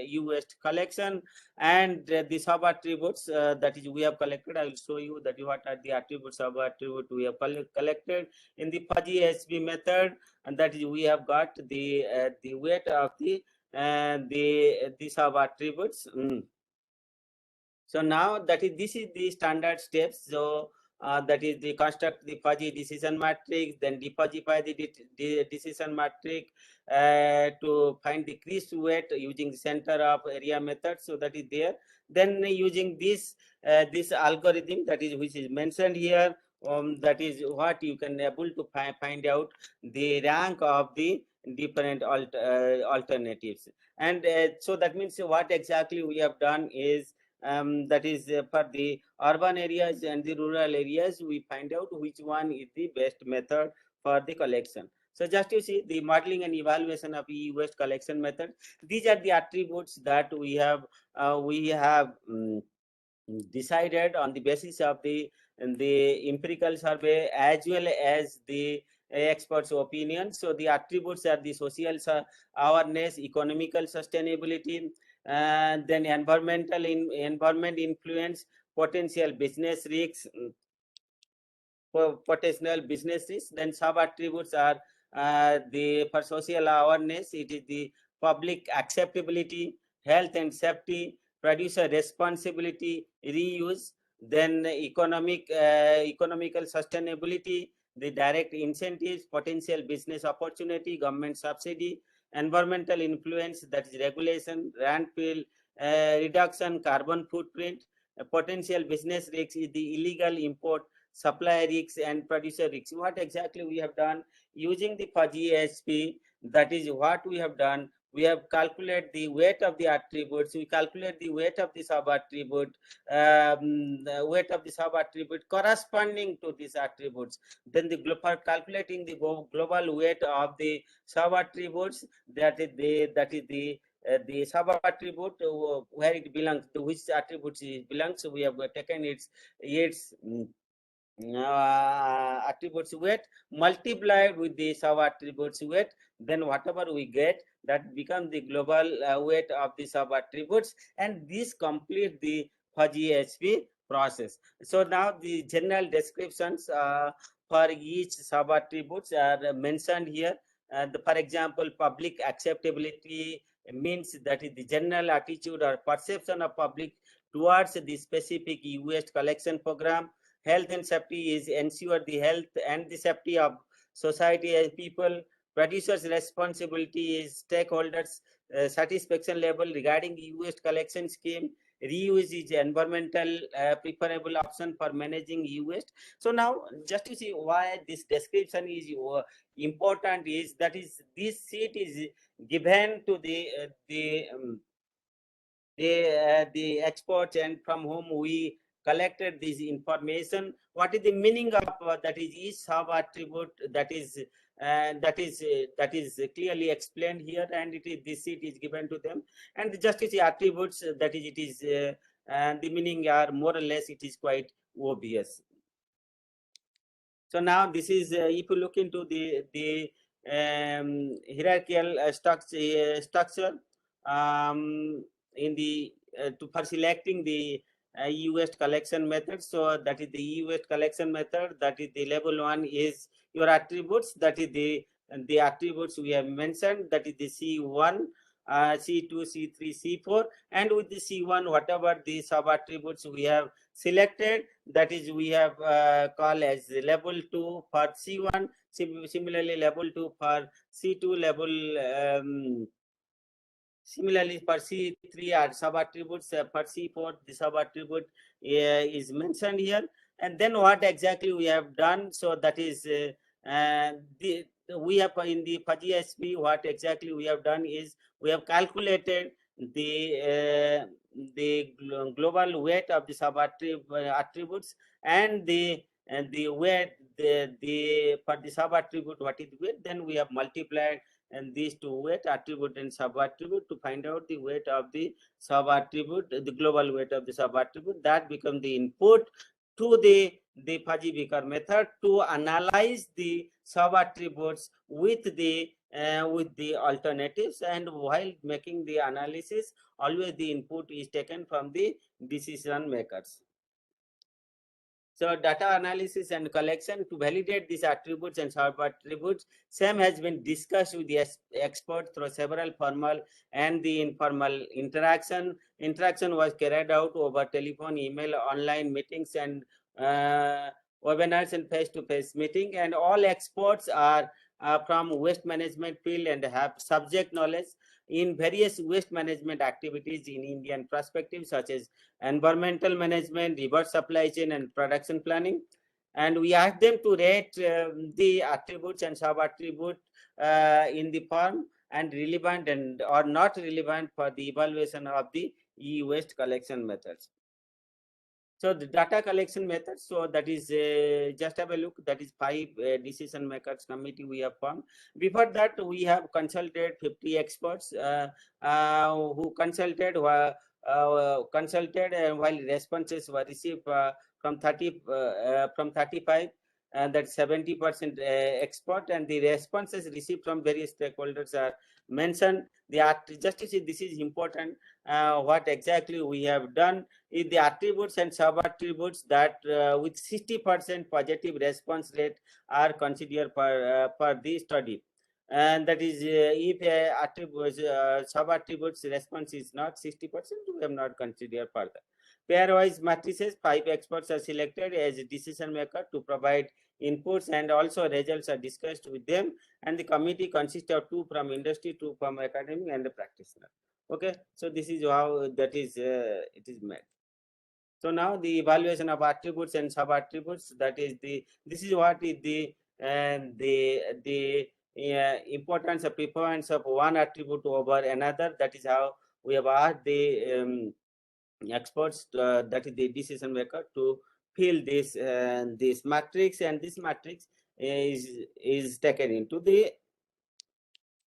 UST collection, and the sub attributes that is we have collected. I will show you that what are the attributes, sub attribute we have collected in the fuzzy SB method, and that is we have got the weight of the sub attributes. So now that is this is the standard steps. So that is the construct the fuzzy decision matrix, then defuzzify the decision matrix to find the creased weight using the center of area method. So that is there. Then using this this algorithm that is which is mentioned here, that is what you can able to find out the rank of the different alternatives. And so that means what exactly we have done is that is for the urban areas and the rural areas, we find out which one is the best method for the collection. So just you see the modeling and evaluation of e-waste collection method. These are the attributes that we have decided on the basis of the empirical survey as well as the experts' opinion. So the attributes are the social awareness, economical sustainability, then environment influence, potential business risks, potential business risks. Then sub attributes are the for social awareness, it is the public acceptability, health and safety, producer responsibility, reuse. Then economical sustainability, the direct incentives, potential business opportunity, government subsidy, environmental influence, that is regulation, landfill reduction, carbon footprint, potential business risks is the illegal import, supply risks, and producer risks. What exactly we have done using the fuzzy ASP, that is what we have done. We have calculated the weight of the attributes. We calculate the weight of the sub attribute, the weight of the sub attribute corresponding to these attributes. Then the for calculating the global weight of the sub attributes, that is the sub attribute where it belongs, to which attributes it belongs. So we have taken its attributes weight multiplied with the sub attributes weight, then whatever we get, that becomes the global weight of the sub attributes, and this complete the fuzzy HP process. So now the general descriptions for each sub attributes are mentioned here. For example, public acceptability means that is the general attitude or perception of public towards the specific waste collection program. Health and safety is ensure the health and the safety of society and people. Producers' responsibility is stakeholders' satisfaction level regarding the waste collection scheme. reuse is environmental preferable option for managing e-waste. So now, just to see why this description is important, is that is this sheet is given to the experts and from whom we collected this information. What is the meaning of that is each sub attribute, that is clearly explained here, and it is this sheet is given to them, and just the attributes, that is it is and the meaning are more or less it is quite obvious. So now this is if you look into the hierarchical structure in the for selecting the e-waste collection method. So that is the e-waste collection method. That is the level 1 is your attributes. That is the attributes we have mentioned. That is the C1, C2, C3, C4, and with the C1, whatever the sub attributes we have selected, that is we have called as level 2 for C1, similarly level 2 for C2, similarly for C3 are sub attributes. For C4 the sub attribute is mentioned here. And then what exactly we have done, so that is we have in the Fuzzy SP, what exactly we have done is we have calculated the global weight of the sub attributes, and the weight, the for the sub attribute what is weight, then we have multiplied and these two weight, attribute and sub attribute, to find out the weight of the sub attribute, the global weight of the sub attribute. That becomes the input to the Fuzzy Beaker method to analyze the sub attributes with the alternatives. And while making the analysis, always the input is taken from the decision makers. So data analysis and collection to validate these attributes and sub attributes, same has been discussed with the experts through several formal and the informal interaction. Interaction was carried out over telephone, email, online meetings, and webinars and face-to-face meeting. And all experts are from waste management field and have subject knowledge in various waste management activities in Indian perspective, such as environmental management, reverse supply chain, and production planning. And we asked them to rate the attributes and sub attribute in the form and relevant and or not relevant for the evaluation of the e-waste collection methods. So the data collection method, so that is just have a look, that is 5 decision makers committee we have formed. Before that, we have consulted 50 experts who consulted and while responses were received from 35, that 70% expert, and the responses received from various stakeholders are mentioned. Just to see, this is important, what exactly we have done is the attributes and sub attributes that with 60% positive response rate are considered for this study. And that is if attributes sub attributes response is not 60%, we have not considered further. Pairwise matrices, 5 experts are selected as a decision maker to provide inputs, and also results are discussed with them. And the committee consists of 2 from industry, 2 from academic, and a practitioner. Okay, so this is how that is it is made. So now the evaluation of attributes and sub attributes, that is this is what is the importance of preference of one attribute over another. That is how we have asked the experts, that is the decision maker, to fill this matrix, and this matrix is taken into the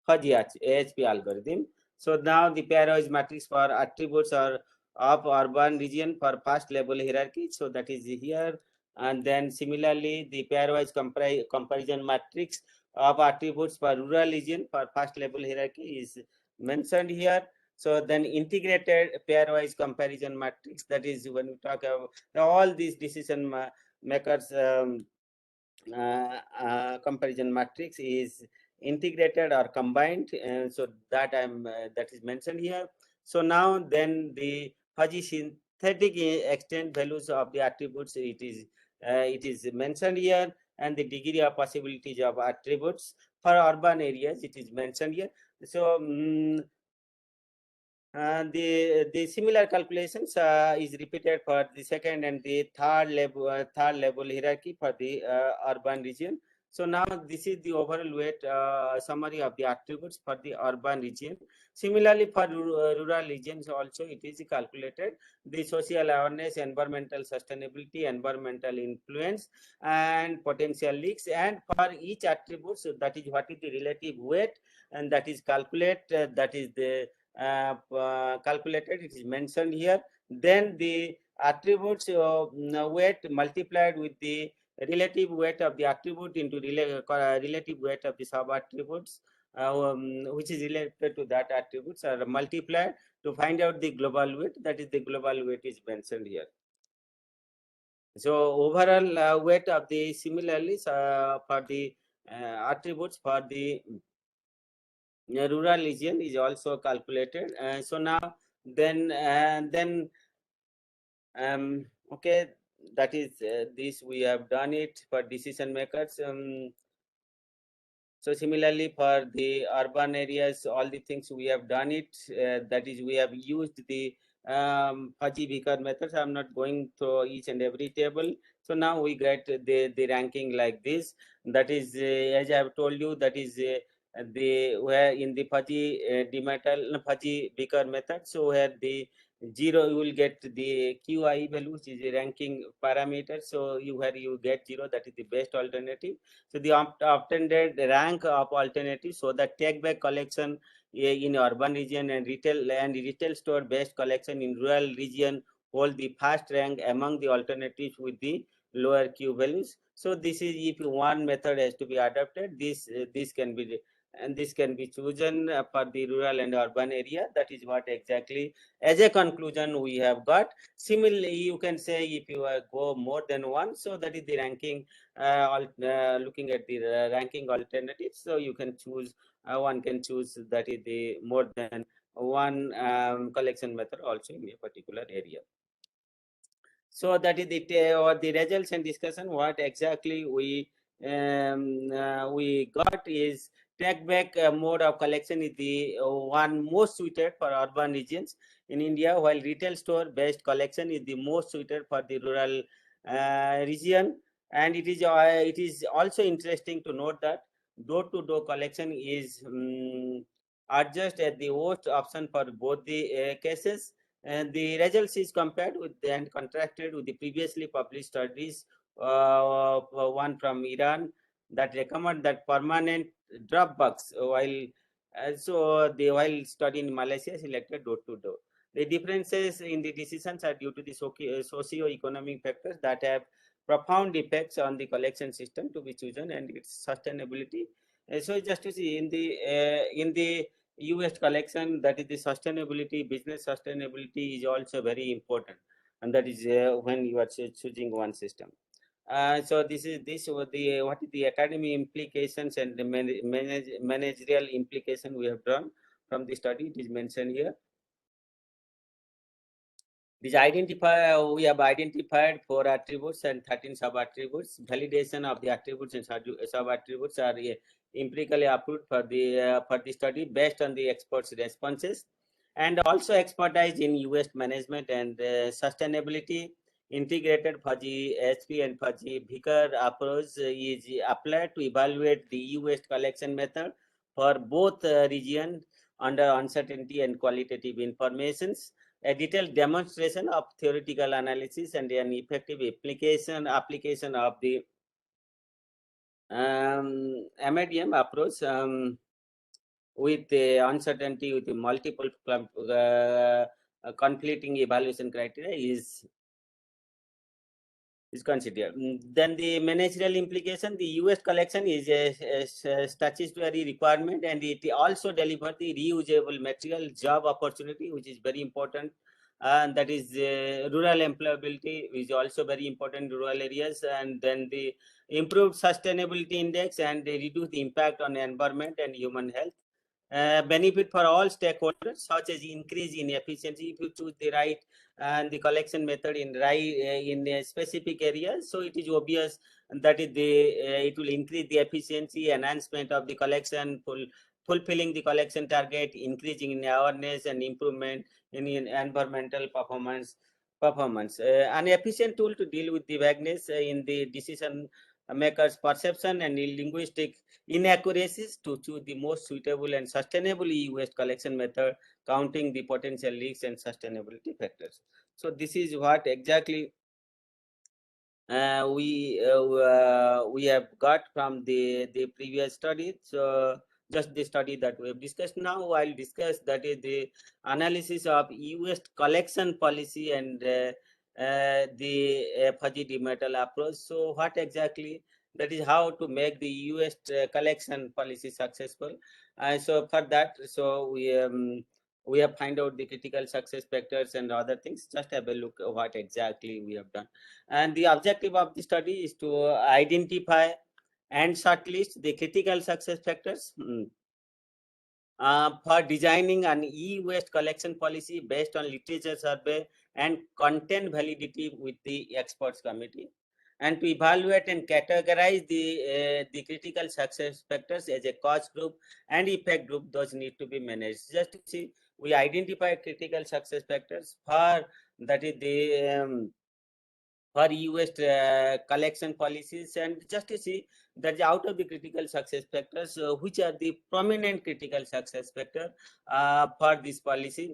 Fuzzy AHP algorithm. So now the pairwise matrix for attributes are of urban region for first level hierarchy. So that is here. And then similarly, the pairwise comparison matrix of attributes for rural region for first level hierarchy is mentioned here. So then integrated pairwise comparison matrix, that is when we talk about all these decision makers comparison matrix is integrated or combined, and so that that is mentioned here. So now then the Fuzzy synthetic extent values of the attributes, it is mentioned here, and the degree of possibilities of attributes for urban areas, it is mentioned here. So The similar calculations is repeated for the second and the third level hierarchy for the urban region. So now this is the overall weight summary of the attributes for the urban region. Similarly, for rural regions also it is calculated the social awareness, environmental sustainability, environmental influence, and potential leaks. And for each attribute, so that is what is the relative weight, and that is calculated. That is the calculated. It is mentioned here. Then the attributes weight multiplied with the relative weight of the attribute into relative weight of the sub attributes, which is related to that attributes, are multiplied to find out the global weight. That is the global weight is mentioned here. So overall weight of the similarly for the attributes for the rural region is also calculated. So now then okay, that is this we have done it for decision makers. So similarly for the urban areas, all the things we have done it. That is, we have used the fuzzy Beaker methods. I'm not going through each and every table. So now we get the ranking like this. That is, as I have told you, that is the where in the fuzzy fuzzy Beaker method. So where the 0, you will get the QI value, which is a ranking parameter. So where you get 0, that is the best alternative. So the obtained rank of alternatives, so the take back collection in urban region and retail store based collection in rural region hold the first rank among the alternatives with the lower Q values. So this is, if one method has to be adopted, this can be, and this can be chosen for the rural and urban area. That is what exactly as a conclusion we have got. Similarly, you can say if you go more than one, so that is the ranking, looking at the ranking alternatives. So you can choose, one can choose that is the more than one collection method also in a particular area. So that is the results and discussion. What exactly we got is take back mode of collection is the one most suited for urban regions in India, while retail store based collection is the most suited for the rural region. And it is also interesting to note that door to door collection is adjust as the worst option for both the cases. And the results is compared with and contrasted with the previously published studies, one from Iran, that recommend that permanent drop box, while while study in Malaysia selected door to door. The differences in the decisions are due to the socio-economic factors that have profound effects on the collection system to be chosen and its sustainability. So just to see in the US collection, that is the sustainability, business sustainability is also very important, and that is when you are choosing one system. So this was the what is the academy implications and the managerial implication we have drawn from the study. It is mentioned here. We have identified 4 attributes and 13 sub-attributes. Validation of the attributes and sub-attributes are empirically approved for the study based on the experts' responses, and also expertise in waste management and sustainability. Integrated fuzzy SP and fuzzy Beaker approach is applied to evaluate the waste collection method for both regions under uncertainty and qualitative informations. A detailed demonstration of theoretical analysis and an effective application of the MADM approach with the uncertainty with the multiple conflicting evaluation criteria is considered. Then the managerial implication, the US collection is a statutory requirement, and it also delivers the reusable material job opportunity, which is very important. And that is rural employability is also very important in rural areas. And then the improved sustainability index and they reduce the impact on environment and human health. Benefit for all stakeholders, such as increase in efficiency if you choose the right and the collection method in in a specific areas. So it is obvious that it will increase the efficiency, enhancement of the collection, fulfilling the collection target, increasing in awareness and improvement in environmental performance. An efficient tool to deal with the vagueness in the decision makers' perception and linguistic inaccuracies to choose the most suitable and sustainable e-waste collection method, counting the potential leaks and sustainability factors. So this is what exactly we have got from the previous study. So just the study that we have discussed. Now I'll discuss that is the analysis of e-waste collection policy and the fuzzy demetal approach. So what exactly, that is how to make the e-waste collection policy successful. So for that, so we have find out the critical success factors and other things. Just have a look at what exactly we have done. And the objective of the study is to identify and shortlist the critical success factors for designing an e-waste collection policy based on literature survey and content validity with the experts committee, and to evaluate and categorize the critical success factors as a cause group and effect group. Those need to be managed. Just to see, we identify critical success factors for, that is the for e-waste collection policies, and just to see that out of the critical success factors, which are the prominent critical success factor for this policy,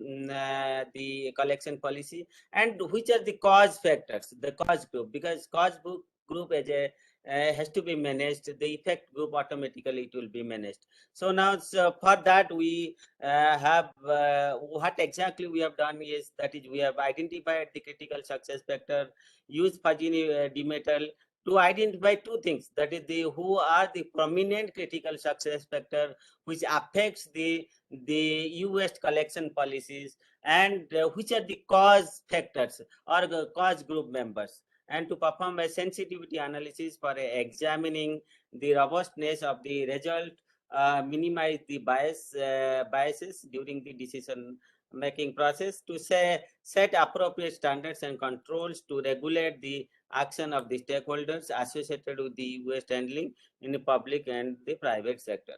the collection policy, and which are the cause factors, the cause group, because group as a has to be managed, the effect group automatically it will be managed. So now, so for that we have what exactly we have done is, that is, we have identified the critical success factor, use fuzzy demetal to identify two things, that is the who are the prominent critical success factor which affects the e-waste collection policies, and which are the cause factors or the cause group members, and to perform a sensitivity analysis for examining the robustness of the result, minimize the biases during the decision making process, to set appropriate standards and controls to regulate the action of the stakeholders associated with the waste handling in the public and the private sector.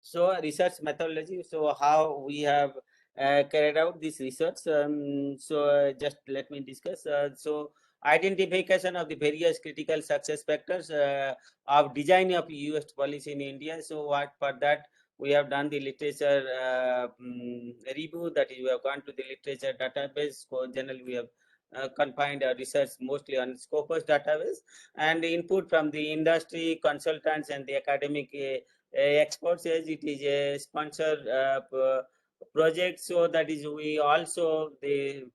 So research methodology. So how we have carried out this research. Just let me discuss. So identification of the various critical success factors of design of e-waste policy in India. So what for that we have done the literature review, that is we have gone to the literature database. So generally we have confined our research mostly on Scopus database, and input from the industry consultants and the academic experts, as it is a sponsored project. So that is, we also the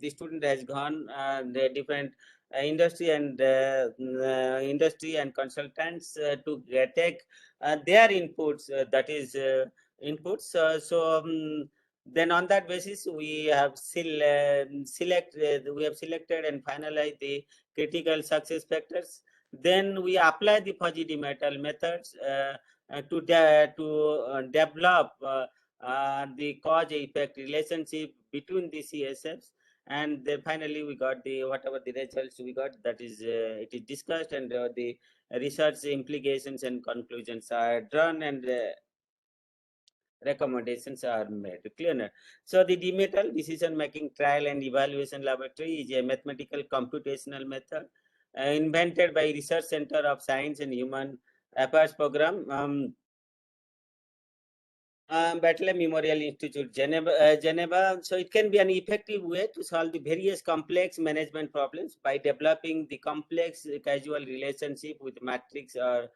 student has gone the different industry and consultants to take their inputs, that is inputs. Then on that basis we have selected and finalized the critical success factors. Then we apply the fuzzy demetal methods to develop the cause effect relationship between the CSFs, and then finally we got the whatever the results we got, that is it is discussed, and the research implications and conclusions are drawn, and recommendations are made clearer. So the demetal decision making trial and evaluation laboratory is a mathematical computational method invented by Research Center of Science and Human Affairs Program, Battelle Memorial Institute, Geneva. So it can be an effective way to solve the various complex management problems by developing the complex causal relationship with matrix or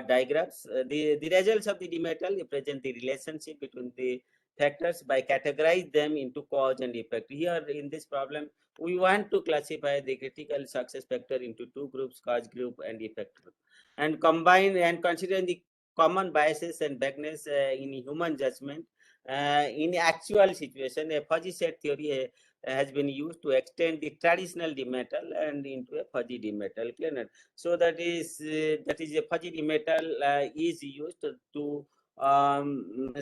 diagrams. The results of the demetal represent the relationship between the factors by categorize them into cause and effect. Here in this problem, we want to classify the critical success factor into two groups, cause group and effect group, and combine and considering the common biases and vagueness in human judgment. In actual situation, a fuzzy set theory has been used to extend the traditional demetal and into a fuzzy demetal cleaner. So that is a fuzzy demetal is used to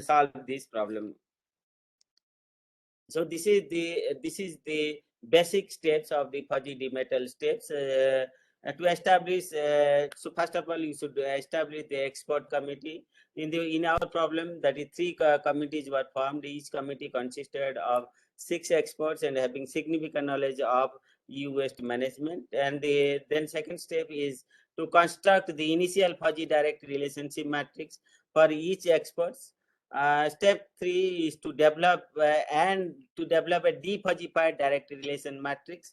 solve this problem. So this is the basic steps of the fuzzy demetal steps. To establish, so first of all, you should establish the expert committee. In our problem, that is three committees were formed. Each committee consisted of 6 experts and having significant knowledge of e-waste management. And then second step is to construct the initial fuzzy direct relationship matrix for each experts. Step 3 is to develop a defuzzified direct relation matrix.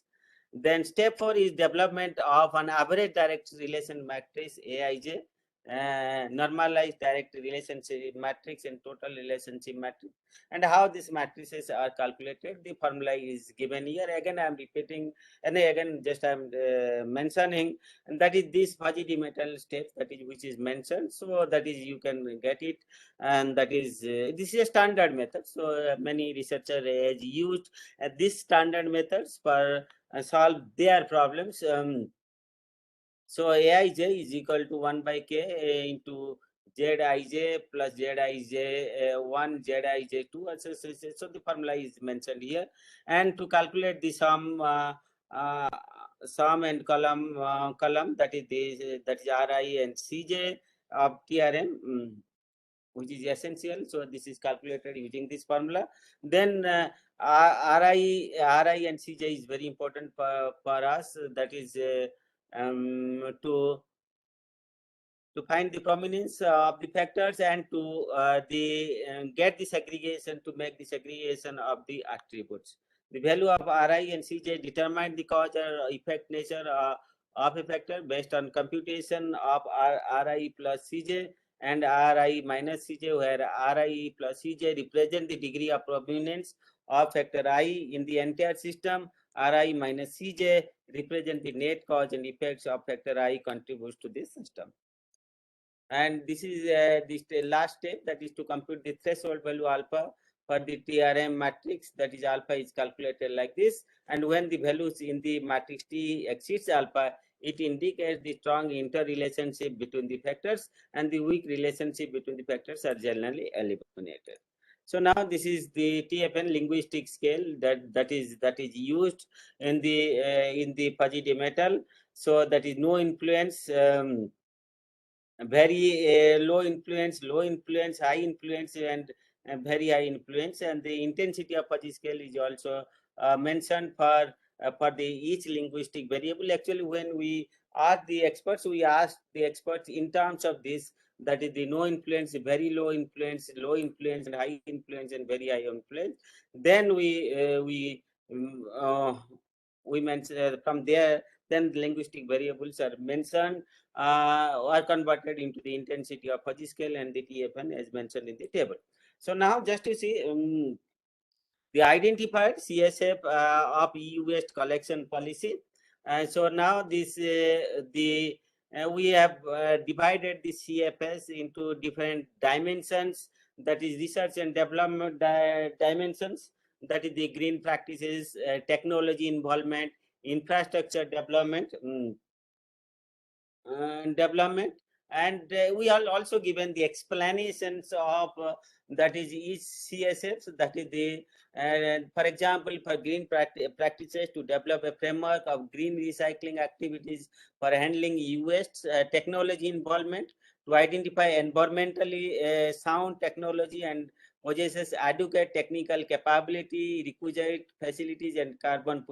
Then step 4 is development of an average direct relation matrix, AIJ, normalized direct relationship matrix and total relationship matrix. And how these matrices are calculated, the formula is given here. Again, I am repeating, and again, just I am mentioning, and that is this fuzzy dimetal step, that is which is mentioned. So that is, you can get it, and that is this is a standard method. So many researchers has used this standard methods for solve their problems. So Aij is equal to 1 by k into Zij plus Zij1 Zij2. So the formula is mentioned here. And to calculate the uh, sum and column, that is Ri and Cj of TRM. Which is essential. So this is calculated using this formula. Then RI and CJ is very important for us. That is to find the prominence of the factors and to get the segregation, to make the segregation of the attributes. The value of Ri and Cj determine the cause or effect nature of a factor based on computation of Ri plus Cj and Ri minus Cj, where Ri plus Cj represent the degree of prominence of factor I in the entire system. Ri minus Cj represent the net cause and effects of factor I contributes to this system. And this is the last step, that is to compute the threshold value alpha for the TRM matrix. That is, alpha is calculated like this, and when the values in the matrix T exceeds alpha, it indicates the strong interrelationship between the factors, and the weak relationship between the factors are generally eliminated. So now this is the TFN linguistic scale that is used in the fuzzy dimetal. So that is no influence, very low influence, high influence, and very high influence. And the intensity of fuzzy scale is also mentioned for the each linguistic variable. Actually, when we ask the experts, in terms of this, that is the no influence, very low influence, and high influence, and very high influence. Then we mention from there, then the linguistic variables are mentioned, are converted into the intensity of fuzzy scale and the TFN as mentioned in the table. So now just to see the identified CSF of EU waste collection policy. So now this we have divided the CFS into different dimensions, that is research and development dimensions, that is the green practices, technology involvement, infrastructure development, development. And we are also given the explanations of that is each CSFs, that is the for example, for green practices, to develop a framework of green recycling activities for handling e-waste, technology involvement, to identify environmentally sound technology and possesses adequate technical capability, requisite facilities, and carbon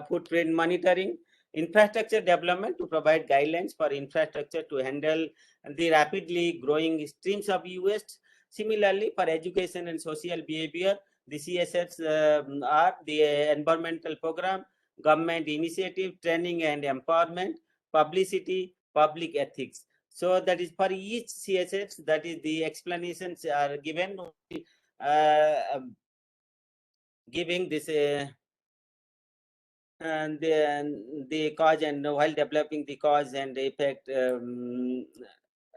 footprint monitoring. Infrastructure development, to provide guidelines for infrastructure to handle the rapidly growing streams of e-waste. Similarly, for education and social behavior, the CSFs are the environmental program, government initiative, training and empowerment, publicity, public ethics. So that is for each CSFs, that is the explanations are given, giving this and the cause, and while developing the cause and effect,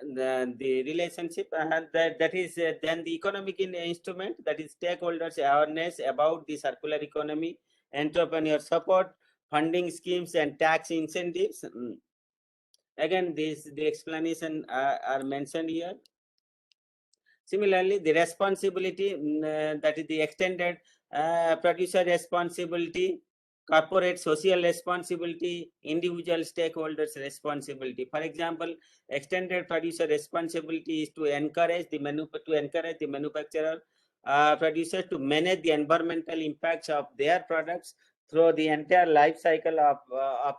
the relationship, and that is then the economic instrument, that is stakeholders awareness about the circular economy, entrepreneur support, funding schemes, and tax incentives. Again, the explanation are mentioned here. Similarly, the responsibility, that is the extended producer responsibility, corporate social responsibility, individual stakeholders responsibility. For example, extended producer responsibility is to encourage the manufacturer producers to manage the environmental impacts of their products through the entire life cycle of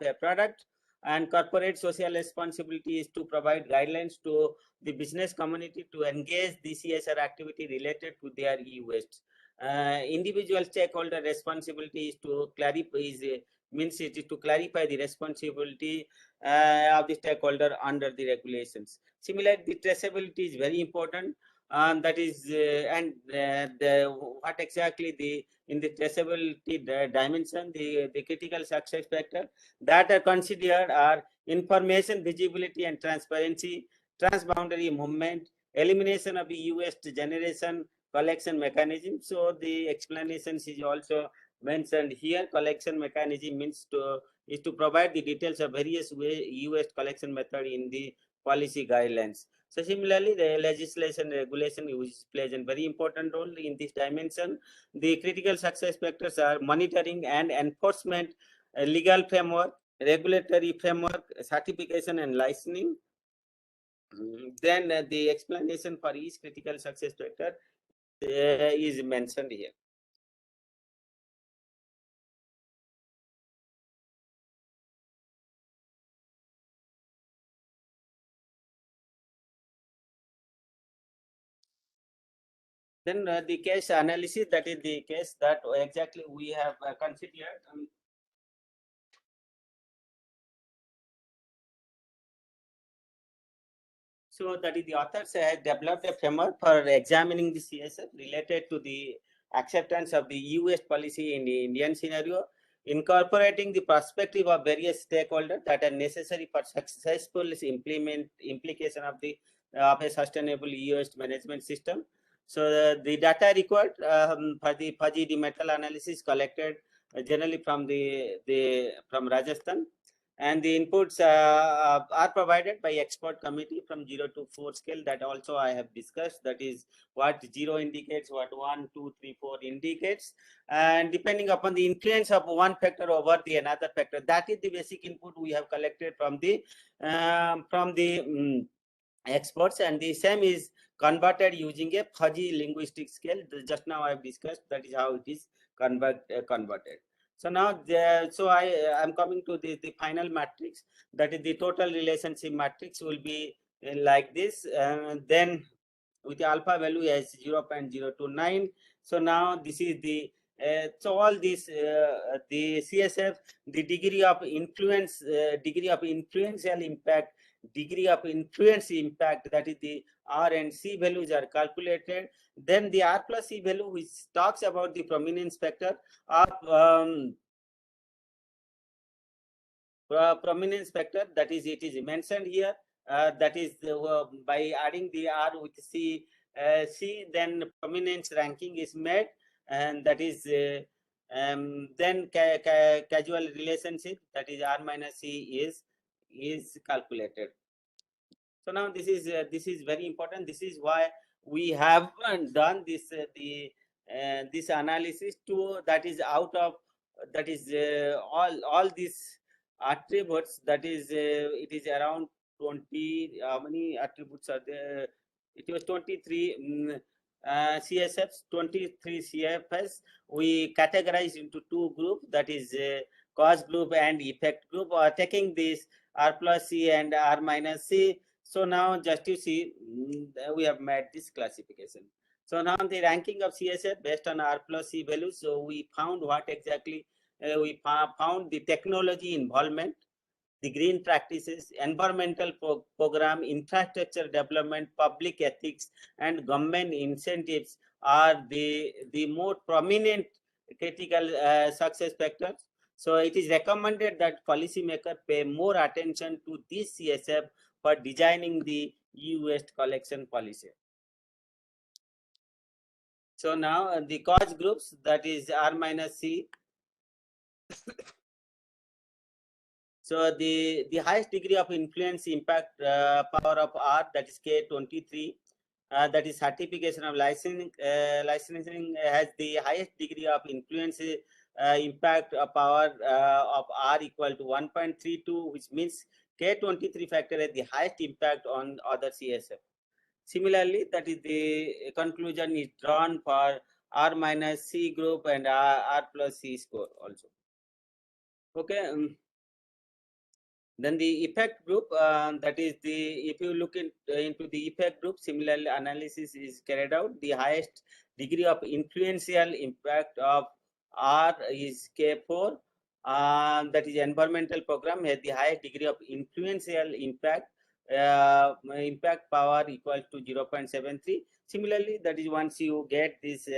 a product. And corporate social responsibility is to provide guidelines to the business community to engage the CSR activity related to their e-waste. Individual stakeholder responsibility is to clarify means it is to clarify the responsibility of the stakeholder under the regulations. Similarly, the traceability is very important. That is, what exactly the in the traceability dimension, the critical success factor that are considered are information visibility and transparency, transboundary movement, elimination of the waste generation, collection mechanism. So the explanations is also mentioned here. Collection mechanism means is to provide the details of various waste collection method in the policy guidelines. So similarly, the legislation regulation which plays a very important role in this dimension. The critical success factors are monitoring and enforcement, legal framework, regulatory framework, certification and licensing. Then the explanation for each critical success factor is mentioned here. Then the case analysis, that is the case that exactly we have considered. So that is the authors have developed a framework for examining the CSF related to the acceptance of the e-waste policy in the Indian scenario, incorporating the perspective of various stakeholders that are necessary for successful implication of a sustainable e-waste management system. So the data required for the fuzzy the metal analysis collected generally from from Rajasthan, and the inputs are provided by expert committee from 0 to 4 scale. That also I have discussed. That is what 0 indicates, what 1, 2, 3, 4 indicates, and depending upon the influence of one factor over the another factor. That is the basic input we have collected from the experts, and the same is converted using a fuzzy linguistic scale. Just now I have discussed. That is how it is converted. So now, I'm coming to the final matrix. That is the total relationship matrix will be like this. Then with the alpha value as 0.029. So now this is the so all this the CSF, the degree of influence, degree of influential impact, degree of influence impact, that is the R and C values are calculated. Then the R plus C value, which talks about the prominence factor of prominence factor, that is it is mentioned here. That is by adding the R with C, then prominence ranking is made, and that is then casual relationship, that is R minus C is calculated. So now this is very important. This is why we have done this analysis to that is out of that is all these attributes. That is it is around 20. How many attributes are there? It was 23 CSFs, 23 CFS. We categorize into two groups. That is cause group and effect group. Taking this R plus C and R minus C. So now just to see, we have made this classification. So now the ranking of CSF based on R plus C values. So we found what exactly we found the technology involvement, the green practices, environmental program, infrastructure development, public ethics, and government incentives are the more prominent critical success factors. So it is recommended that policymakers pay more attention to this CSF for designing the e-waste collection policy. So now the cause groups, that is R minus C. So the highest degree of influence impact power of R, that is K23, that is certification of licensing. Licensing has the highest degree of influence impact power of R equal to 1.32, which means K23 factor has the highest impact on other CSF. Similarly, that is the conclusion is drawn for R minus C group and R plus C score also. Okay. Then the effect group, that is the, if you look into the effect group, similarly analysis is carried out. The highest degree of influential impact of R is K4. That is environmental program has the highest degree of influential impact, impact power equal to 0.73. Similarly, that is once you get this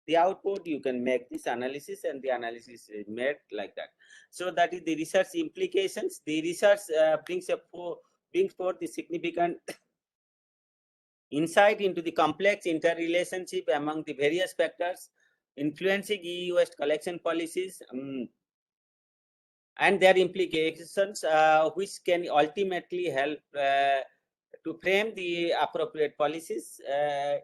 the output, you can make this analysis, and the analysis is made like that. So that is the research implications. The research brings forth the significant insight into the complex interrelationship among the various factors influencing EU waste collection policies and their implications, which can ultimately help to frame the appropriate policies.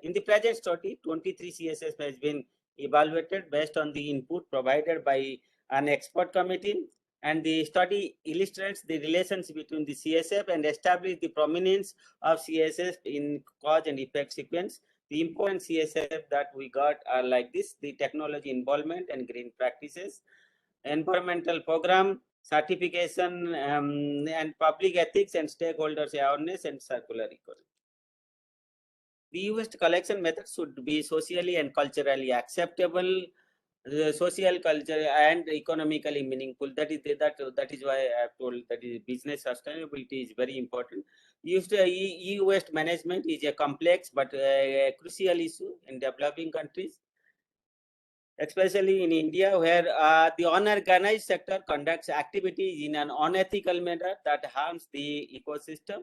In the present study, 23 CSS has been evaluated based on the input provided by an expert committee, and the study illustrates the relations between the CSF and establish the prominence of CSF in cause and effect sequence. The important CSF that we got are like this: the technology involvement and green practices, environmental program, certification, and public ethics and stakeholders awareness, and circular economy. The e-waste collection method should be socially and culturally acceptable, social, culture, and economically meaningful. That is why I have told that is business sustainability is very important. E-waste management is a complex but crucial issue in developing countries, especially in India, where the unorganized sector conducts activities in an unethical manner that harms the ecosystem.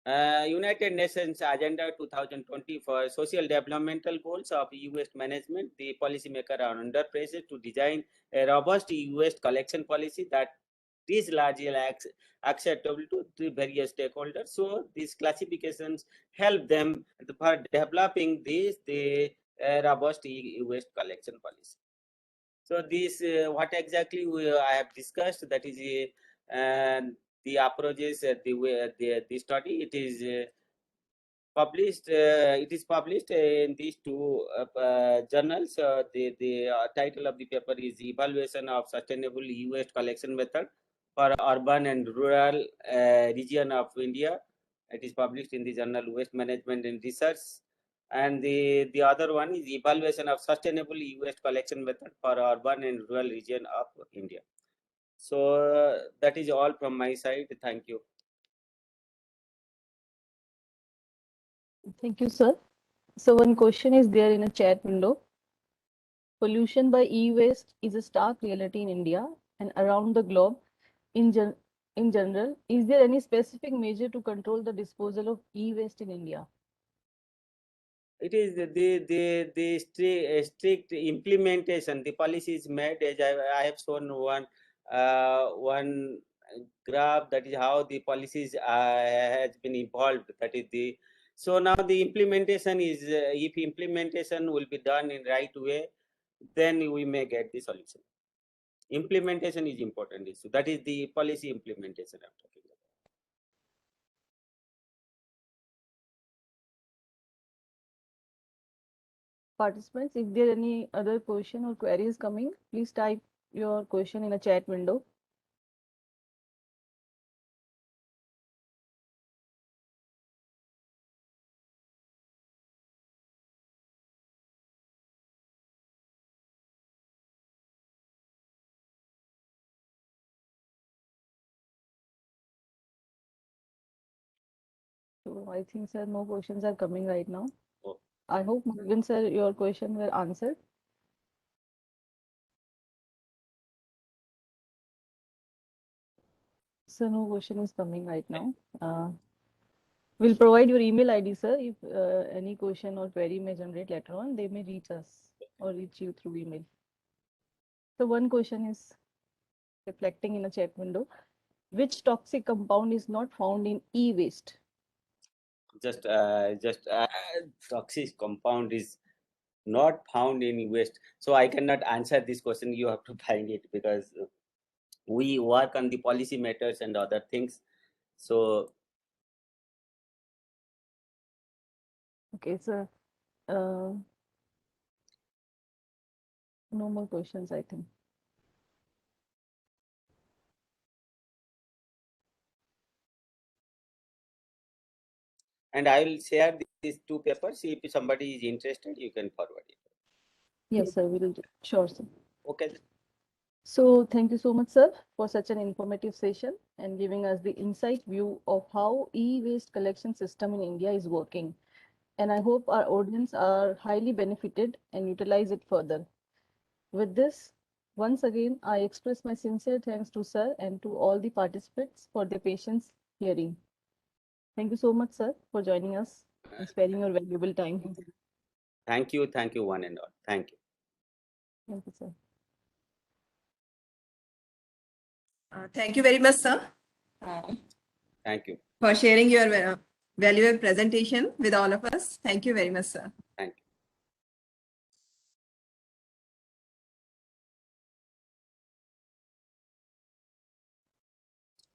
United Nations Agenda 2020 for Social Developmental Goals of e-waste management, the policymakers are under pressure to design a robust e-waste collection policy that is largely acceptable to the various stakeholders. So these classifications help them for developing the robust e-waste collection policy. So this what exactly I have discussed, that is the approaches, the study. It is published. It is published in these two journals. The title of the paper is Evaluation of Sustainable E-Waste Collection Method for Urban and Rural Region of India. It is published in the journal Waste Management and Research. And the other one is Evaluation of Sustainable E-Waste Collection Method for Urban and Rural Region of India. So that is all from my side. Thank you. Thank you, sir. So one question is there in a chat window. Pollution by e-waste is a stark reality in India and around the globe in general. Is there any specific measure to control the disposal of e-waste in India? It is the strict implementation. The policy is made, as I have shown one graph, that is how the policies has been evolved. That is the, so now the implementation is if implementation will be done in right way, then we may get the solution. Implementation is important issue. That is the policy implementation I'm talking about. Participants, if there are any other question or queries coming, please type your question in a chat window. So I think, sir, no questions are coming right now. Oh. I hope, Marvin, sir, your question were answered. So no question is coming right now. We'll provide your email ID, sir. If any question or query may generate later on, they may reach us or reach you through email. So one question is reflecting in a chat window. Which toxic compound is not found in e-waste? Just toxic compound is not found in West. So I cannot answer this question. You have to find it, because we work on the policy matters and other things. So Okay, sir. No more questions, I think. and I will share these two papers. If somebody is interested, you can forward it. Yes, sir. We will do. Sure, sir. Okay. So thank you so much, sir, for such an informative session and giving us the insight view of how e-waste collection system in India is working. And I hope our audience are highly benefited and utilize it further. With this, once again, I express my sincere thanks to sir and to all the participants for their patience hearing. Thank you so much, sir, for joining us and sparing your valuable time. Thank you, one and all. Thank you. Thank you, sir. Thank you very much, sir, Thank you. for sharing your valuable presentation with all of us. Thank you very much, sir. Thank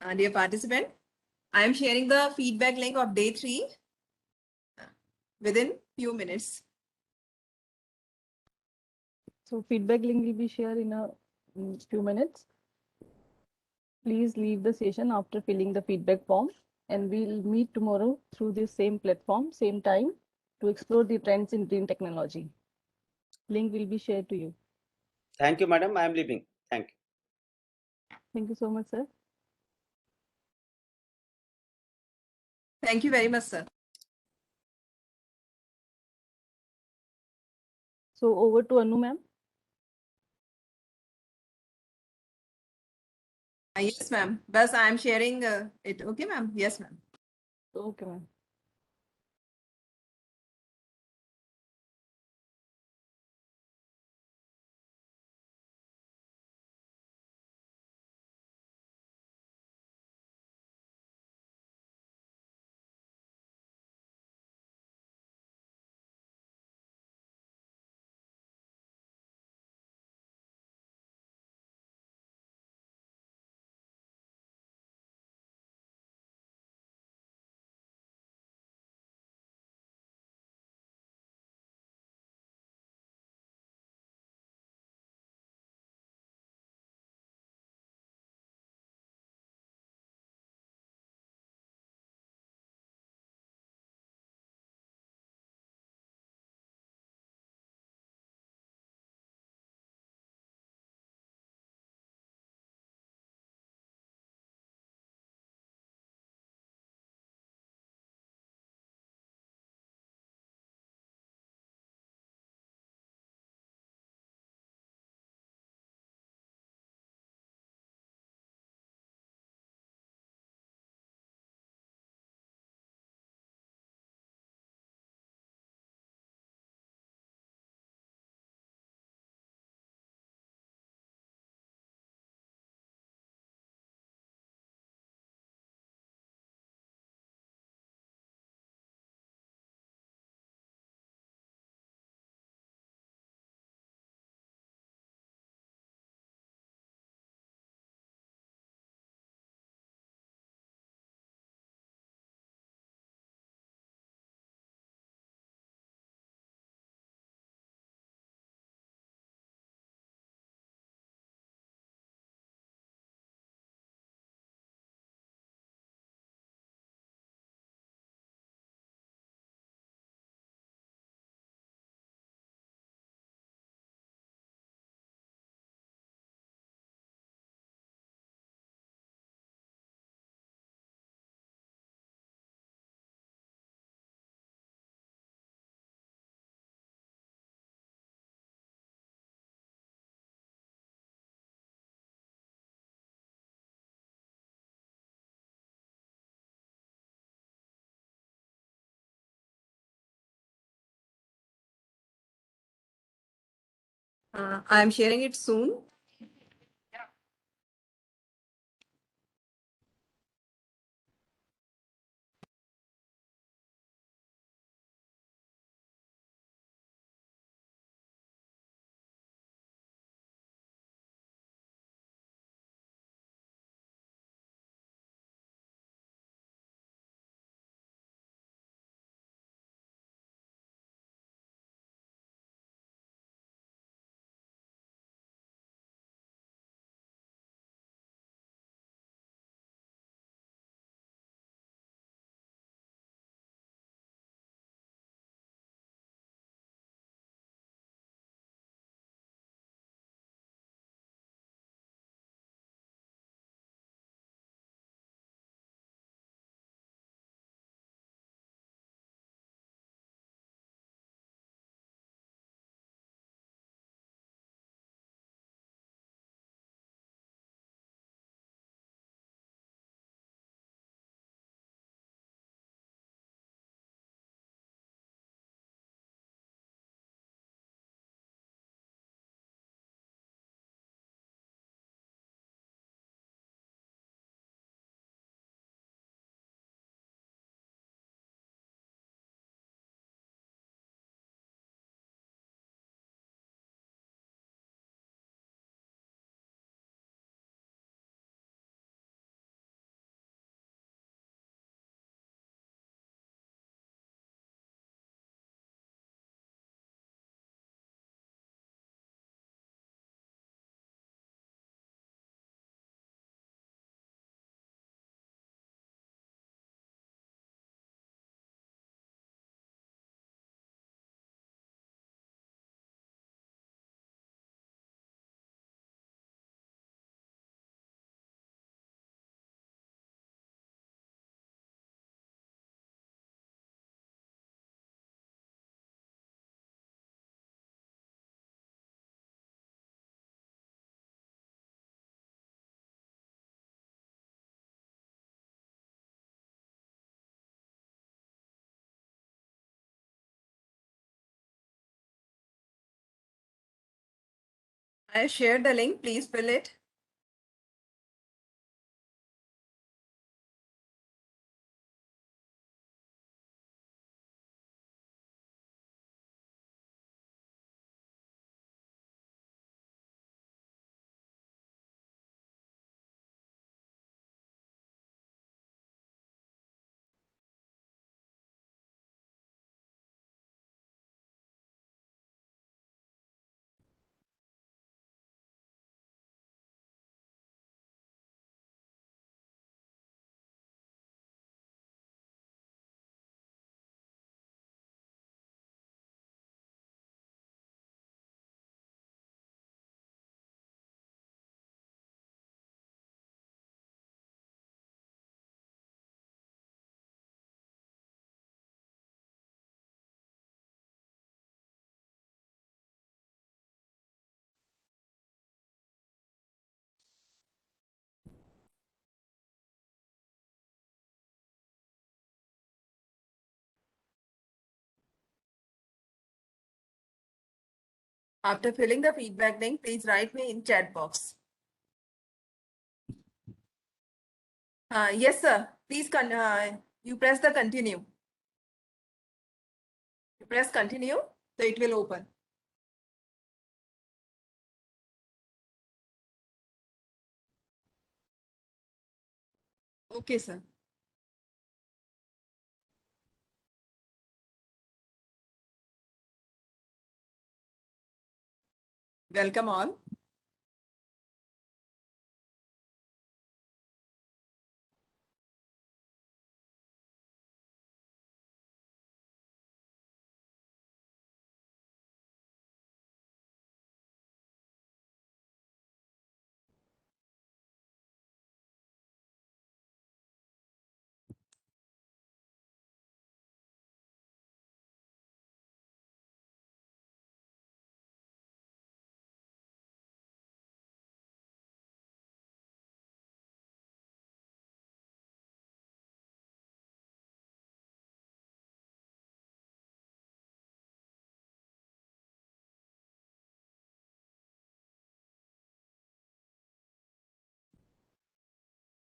you. Dear participant, I am sharing the feedback link of day 3 within few minutes. So feedback link will be shared in a few minutes. Please leave the session after filling the feedback form, and we'll meet tomorrow through this same platform, same time, to explore the trends in green technology. Link will be shared to you. Thank you, madam. I am leaving. Thank you. Thank you so much, sir. Thank you very much, sir. So over to Anu, ma'am. Yes, ma'am. Bas, I am sharing it. Okay, ma'am. Yes, ma'am. Okay, ma'am. I am sharing it soon. I shared the link. Please fill it. After filling the feedback link, please write me in chat box. Yes, sir. Please, you press the continue. You press continue, so it will open. Okay, sir. Welcome all.